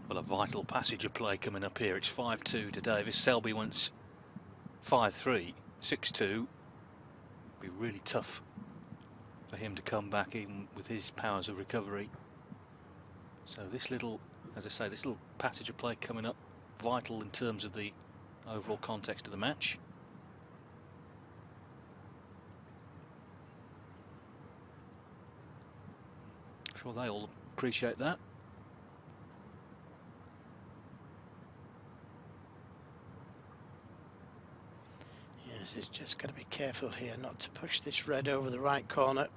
Well, a vital passage of play coming up here. It's 5-2 to Davis. Selby wants 5-3, 6-2. Be really tough for him to come back, even with his powers of recovery. So this little, as I say, this little passage of play coming up, vital in terms of the overall context of the match. I'm sure they all appreciate that. Yes, he's just got to be careful here not to push this red over the right corner.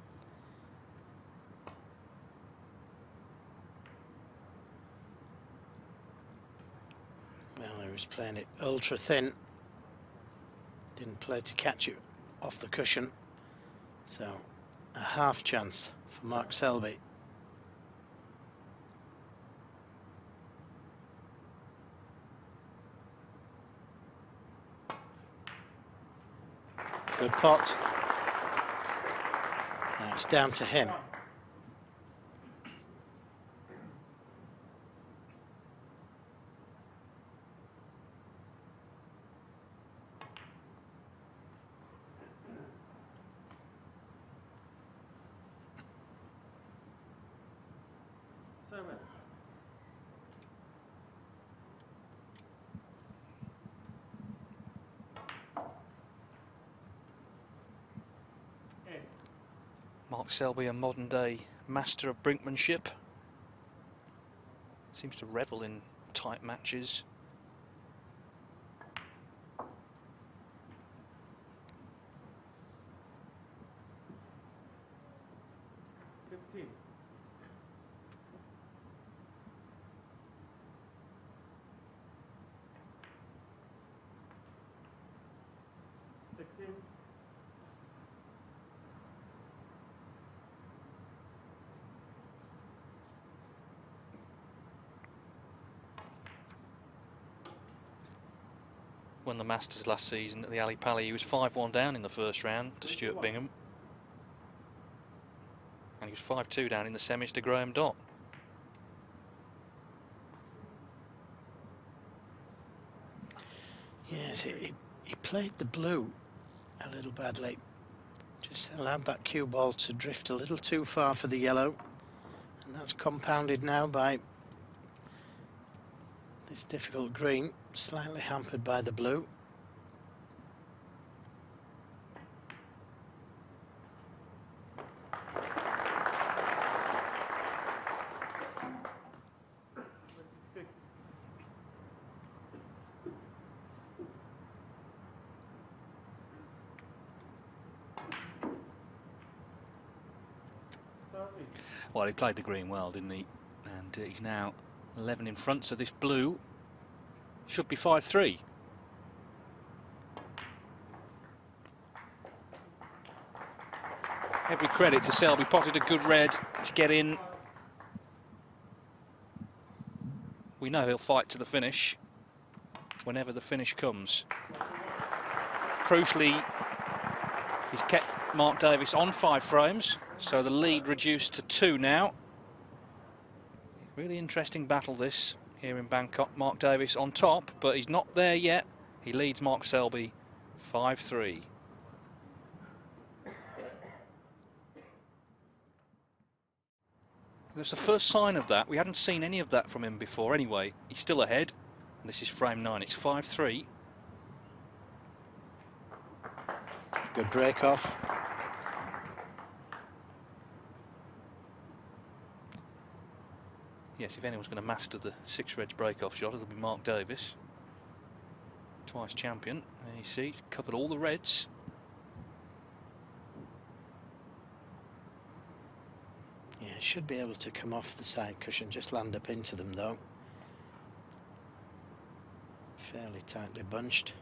Well, he was playing it ultra thin. Didn't play to catch it off the cushion. So, a half chance for Mark Selby. Good pot. Now it's down to him. Mark Selby, a modern day master of brinkmanship. Seems to revel in tight matches. 15. 16. Won the Masters last season at the Ali Pali. He was 5-1 down in the first round to Stuart Bingham. And he was 5-2 down in the semis to Graham Dott. Yes, he played the blue a little badly. Just allowed that cue ball to drift a little too far for the yellow. And that's compounded now by this difficult green, slightly hampered by the blue. Well, he played the green well, didn't he? And he's now 11 in front, so this blue should be 5-3. Every credit to Selby, potted a good red to get in. We know he'll fight to the finish whenever the finish comes. Crucially, he's kept Mark Davis on 5 frames, so the lead reduced to 2 now. Really interesting battle this here in Bangkok. Mark Davis on top, but he's not there yet. He leads Mark Selby 5-3. That's the first sign of that. We hadn't seen any of that from him before anyway. He's still ahead. And this is frame 9. It's 5-3. Good break off. Yes, if anyone's going to master the 6 reds break-off shot, it'll be Mark Davis. Twice champion. There you see, he's covered all the reds. Yeah, should be able to come off the side cushion, just land up into them though. Fairly tightly bunched.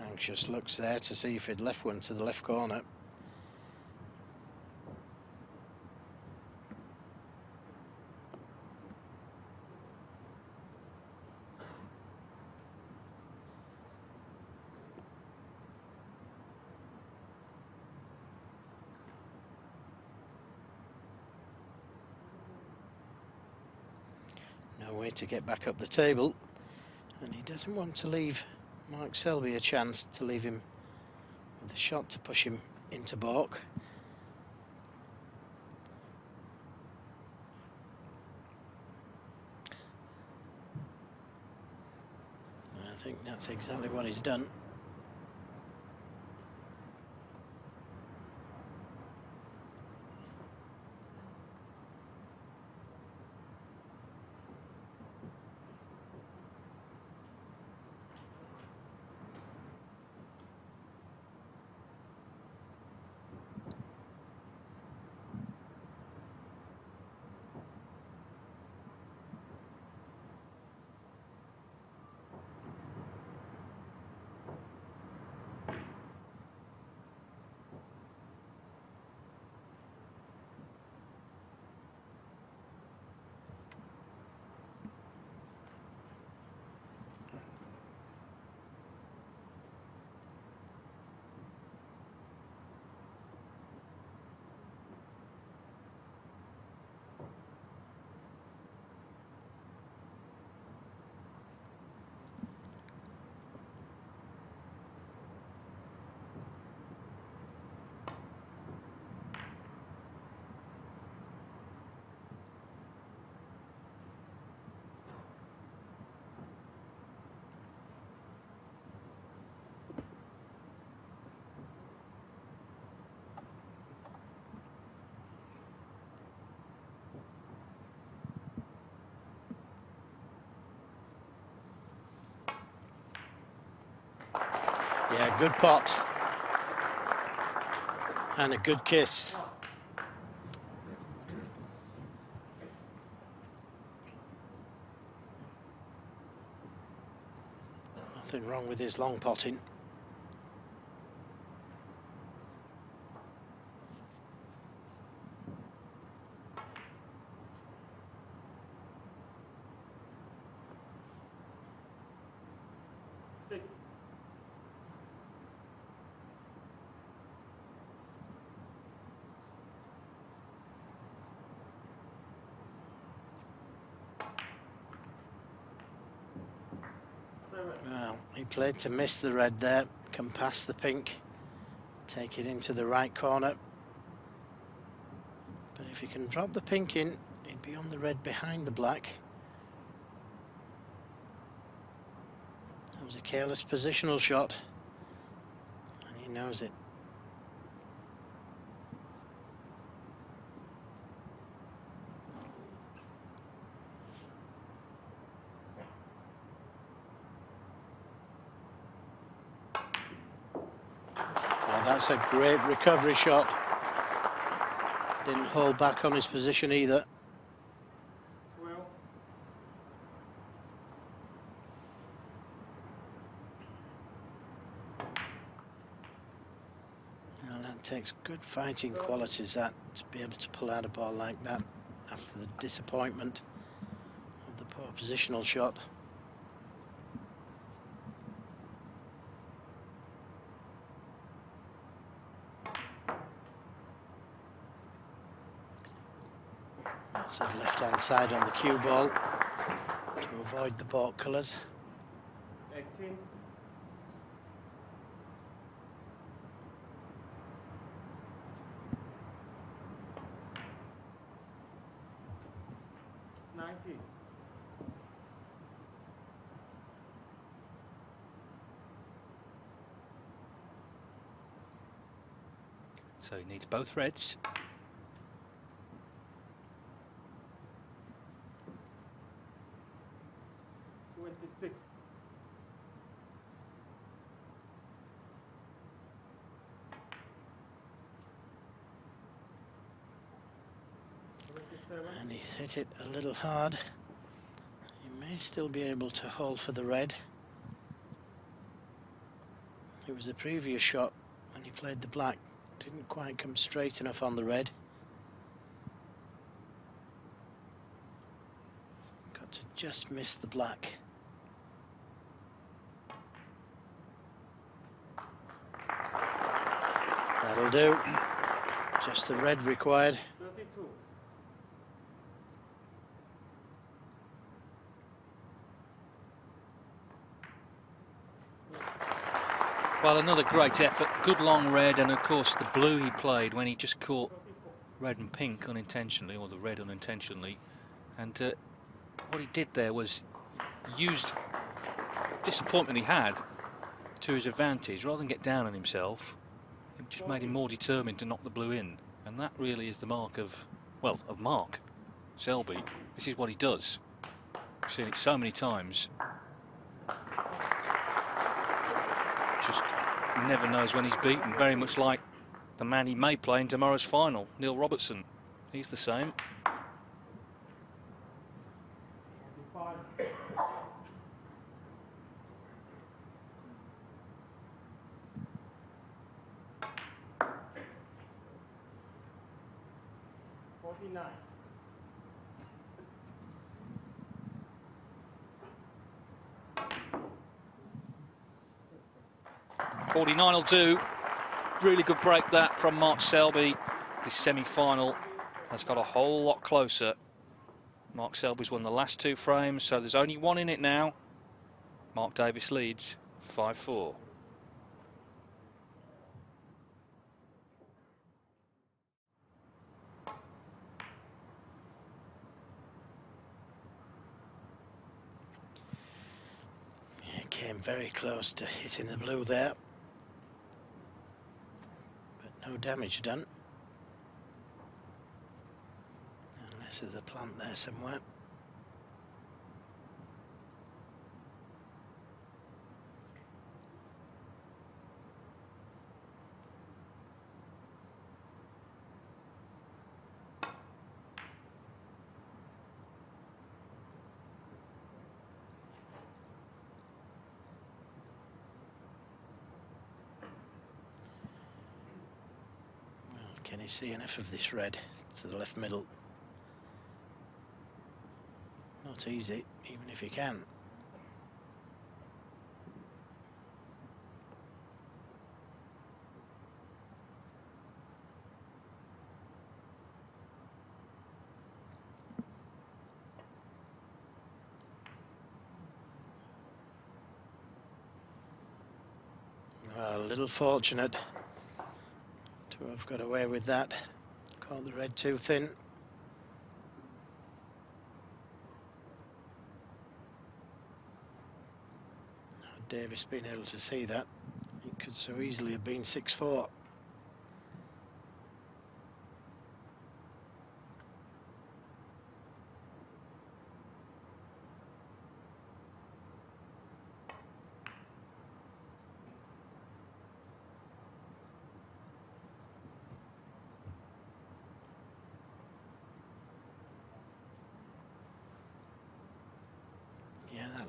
Anxious looks there to see if he'd left one to the left corner. No way to get back up the table, and he doesn't want to leave Mark Selby a chance to leave him with a shot to push him into baulk. I think that's exactly what he's done. Yeah, good pot. And a good kiss. Nothing wrong with his long potting. Well, he played to miss the red there, come past the pink, take it into the right corner. But if he can drop the pink in, he'd be on the red behind the black. That was a careless positional shot, and he knows it. That's a great recovery shot. Didn't hold back on his position either. Well. And that takes good fighting qualities, that, to be able to pull out a ball like that after the disappointment of the poor positional shot. That's a left-hand side on the cue ball to avoid the baulk colours. 18. 19. So he needs both reds. 26. And he's hit it a little hard. He may still be able to hold for the red. It was the previous shot when he played the black. Didn't quite come straight enough on the red. Got to just miss the black. That'll do. Just the red required. 32. Well, another great effort. Good long red, and of course the blue he played when he just caught red and pink unintentionally, or the red unintentionally. And what he did there was used disappointment he had to his advantage. Rather than get down on himself, it just made him more determined to knock the blue in. And that really is the mark of, well, of Mark Selby. This is what he does. I've seen it so many times. Just never knows when he's beaten. Very much like the man he may play in tomorrow's final, Neil Robertson. He's the same. 45. 49. 49 will do. Really good break that from Mark Selby. This semi-final has got a whole lot closer. Mark Selby's won the last two frames, so there's only one in it now. Mark Davis leads 5-4. Yeah, came very close to hitting the blue there. But no damage done. Unless there's a plant there somewhere. Can he see enough of this red to the left middle? Not easy, even if he can. A little fortunate to have got away with that. Caught the red too thin. Had Davis been able to see that, it could so easily have been 6-4.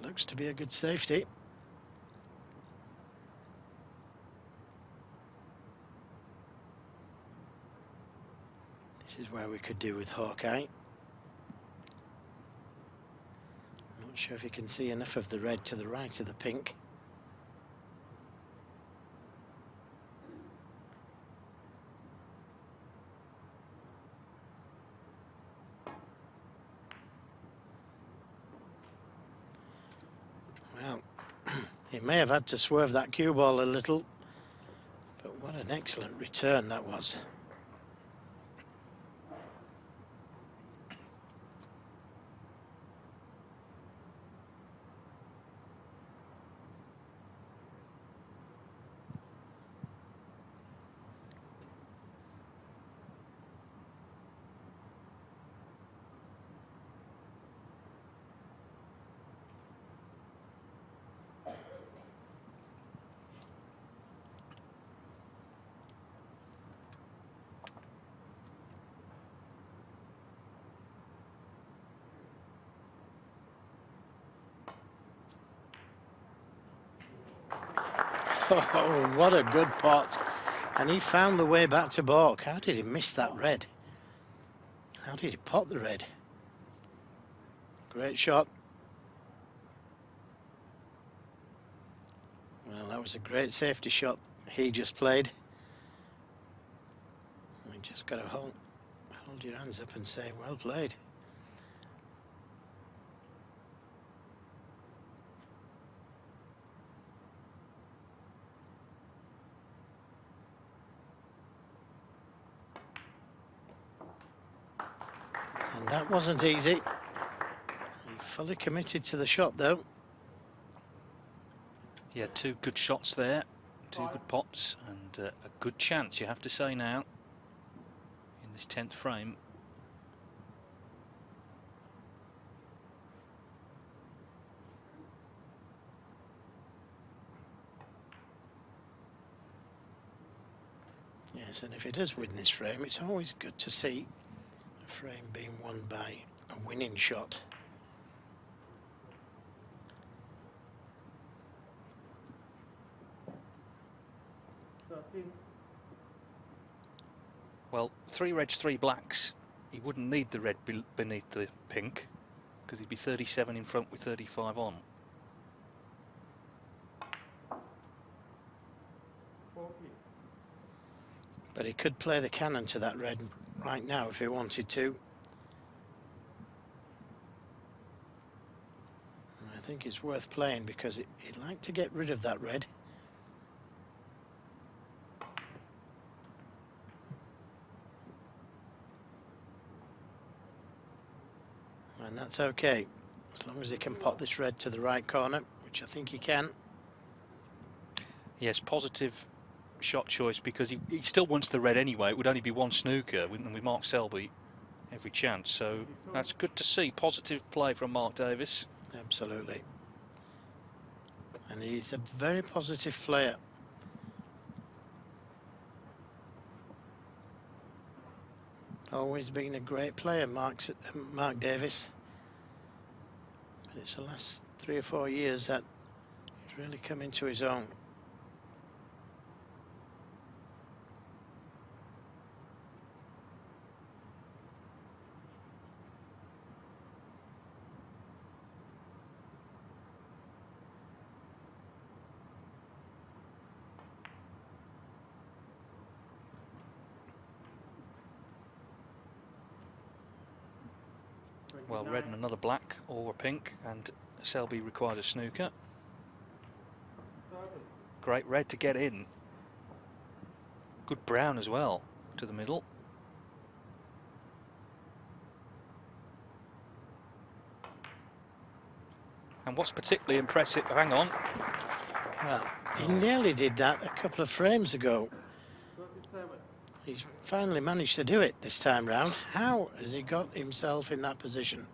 Looks to be a good safety. This is where we could do with Hawkeye. I'm not sure if you can see enough of the red to the right of the pink. He may have had to swerve that cue ball a little, but what an excellent return that was. Oh, what a good pot. And he found the way back to baulk. How did he miss that red? How did he pot the red? Great shot. Well, that was a great safety shot he just played. You just got to hold your hands up and say, well played. And that wasn't easy. He fully committed to the shot though. Yeah, two good shots there, two good pots, and a good chance, you have to say now, in this 10th frame. Yes, and if he does win this frame, it's always good to see a frame being won by a winning shot. Well, 3 reds, 3 blacks. He wouldn't need the red beneath the pink, because he'd be 37 in front with 35 on. 40. But he could play the cannon to that red right now if he wanted to. And I think it's worth playing because he'd like to get rid of that red. And that's okay, as long as he can pot this red to the right corner, which I think he can. Yes, positive shot choice, because he still wants the red anyway. It would only be one snooker, and with Mark Selby every chance. So that's good to see. Positive play from Mark Davis. Absolutely. And he's a very positive player. Always been a great player, Mark Davis. But it's the last 3 or 4 years that he's really come into his own. Well, red and another black or a pink, and Selby requires a snooker. Great red to get in. Good brown as well to the middle. And what's particularly impressive, hang on. Well, he nearly did that a couple of frames ago. 37. He's finally managed to do it this time round. How has he got himself in that position?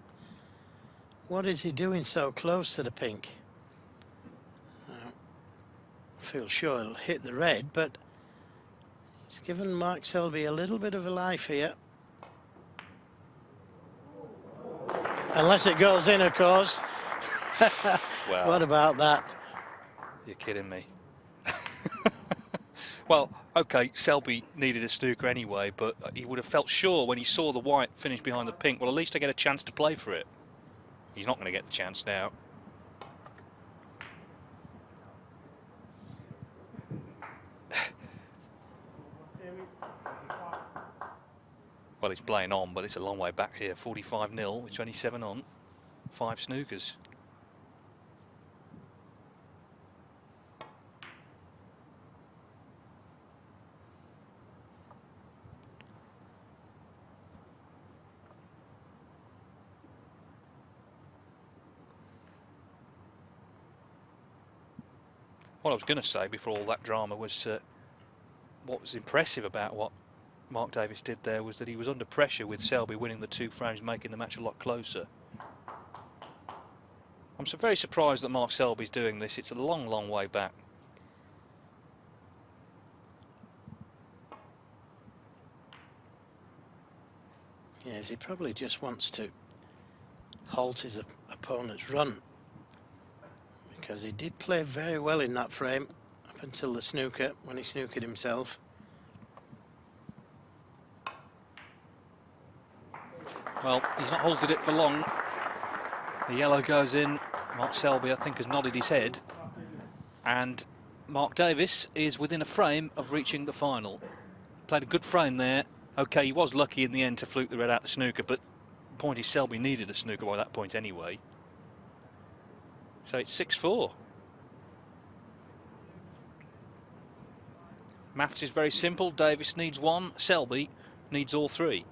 What is he doing so close to the pink? I feel sure he'll hit the red, but he's given Mark Selby a little bit of a life here. Unless it goes in, of course. Well, what about that? You're kidding me. Well, okay, Selby needed a snooker anyway, but he would have felt sure when he saw the white finish behind the pink, well, at least I get a chance to play for it. He's not going to get the chance now. Well, he's playing on, but it's a long way back here. 45-0 with 27 on. 5 snookers. What I was going to say before all that drama was what was impressive about what Mark Davis did there was that he was under pressure with Selby winning the 2 frames, making the match a lot closer. I'm so very surprised that Mark Selby's doing this. It's a long, long way back. Yes, he probably just wants to halt his opponent's run, because he did play very well in that frame up until the snooker, when he snookered himself. Well, he's not halted it for long. The yellow goes in. Mark Selby, I think, has nodded his head. And Mark Davis is within a frame of reaching the final. Played a good frame there. OK, he was lucky in the end to fluke the red out the snooker, but the point is Selby needed a snooker by that point anyway. So it's 6-4. Maths is very simple. Davis needs 1, Selby needs all 3.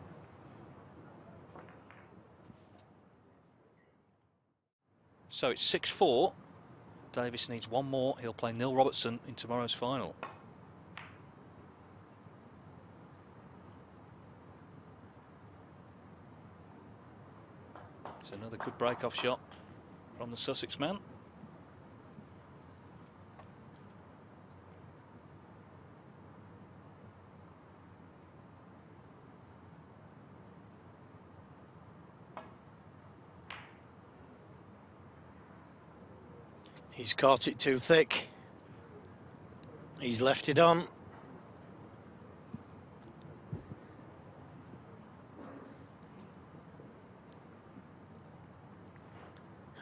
So it's 6-4. Davis needs 1 more. He'll play Neil Robertson in tomorrow's final. It's another good break-off shot from the Sussex man. He's caught it too thick. He's left it on.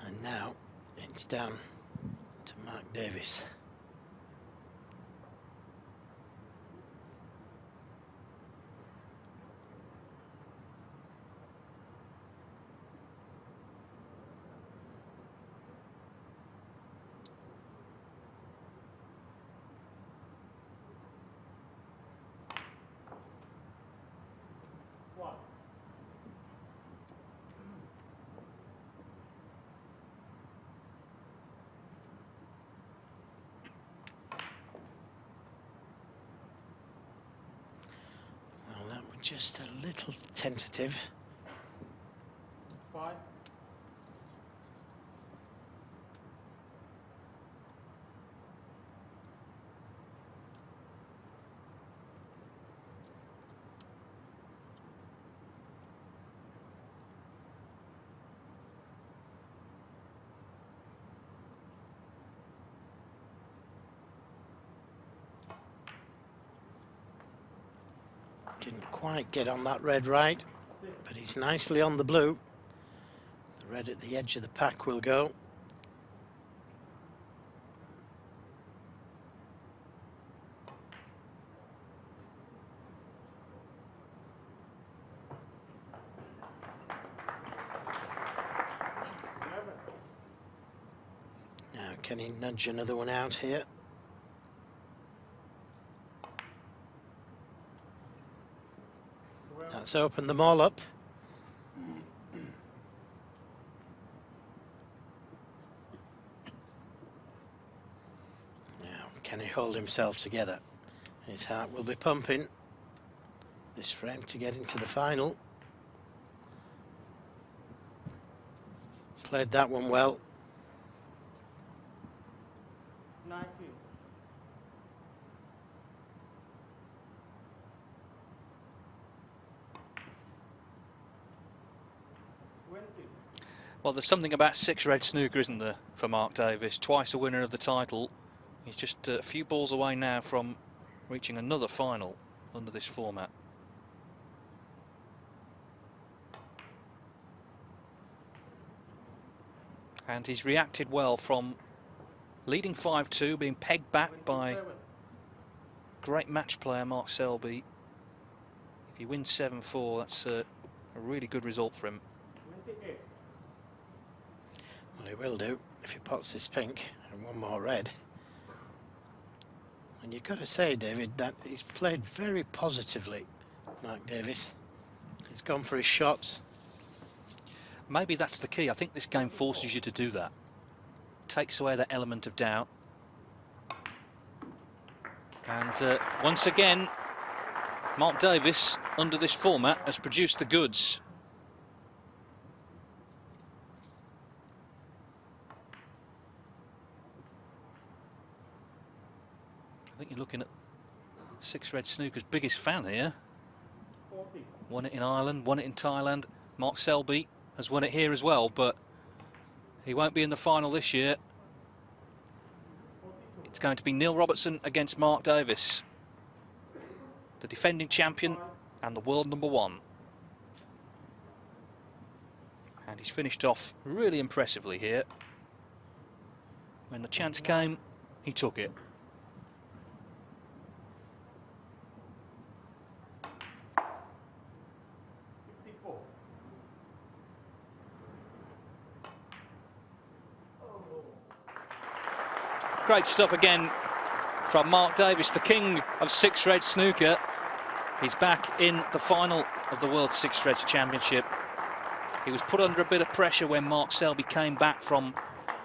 And now it's down to Mark Davis. Just a little tentative. 5. Didn't quite get on that red right, but he's nicely on the blue. The red at the edge of the pack will go. Can he nudge another one out here? That's opened them all up. Now, can he hold himself together? His heart will be pumping. This frame to get into the final. Played that one well. 19. 20. Well, there's something about six-red snooker, isn't there, for Mark Davis? Twice a winner of the title. He's just a few balls away now from reaching another final under this format. And he's reacted well from leading 5-2, being pegged back by 27. great match player Mark Selby. If he wins 7-4, that's a really good result for him. 28. Well, he will do if he pots this pink and one more red. And you've got to say, David, that he's played very positively, Mark Davis. He's gone for his shots. Maybe that's the key. I think this game forces you to do that. Takes away that element of doubt. And once again, Mark Davis, under this format, has produced the goods. I think you're looking at six-red snooker's biggest fan here. 40. Won it in Ireland, won it in Thailand. Mark Selby has won it here as well, but he won't be in the final this year. It's going to be Neil Robertson against Mark Davis, the defending champion and the world #1. And he's finished off really impressively here. When the chance came, he took it. Great stuff again from Mark Davis, the king of six-red snooker. He's back in the final of the World Six Reds Championship. He was put under a bit of pressure when Mark Selby came back from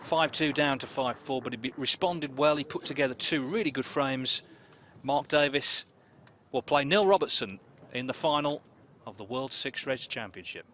5-2 down to 5-4, but he responded well. He put together two really good frames. Mark Davis will play Neil Robertson in the final of the World Six Reds Championship.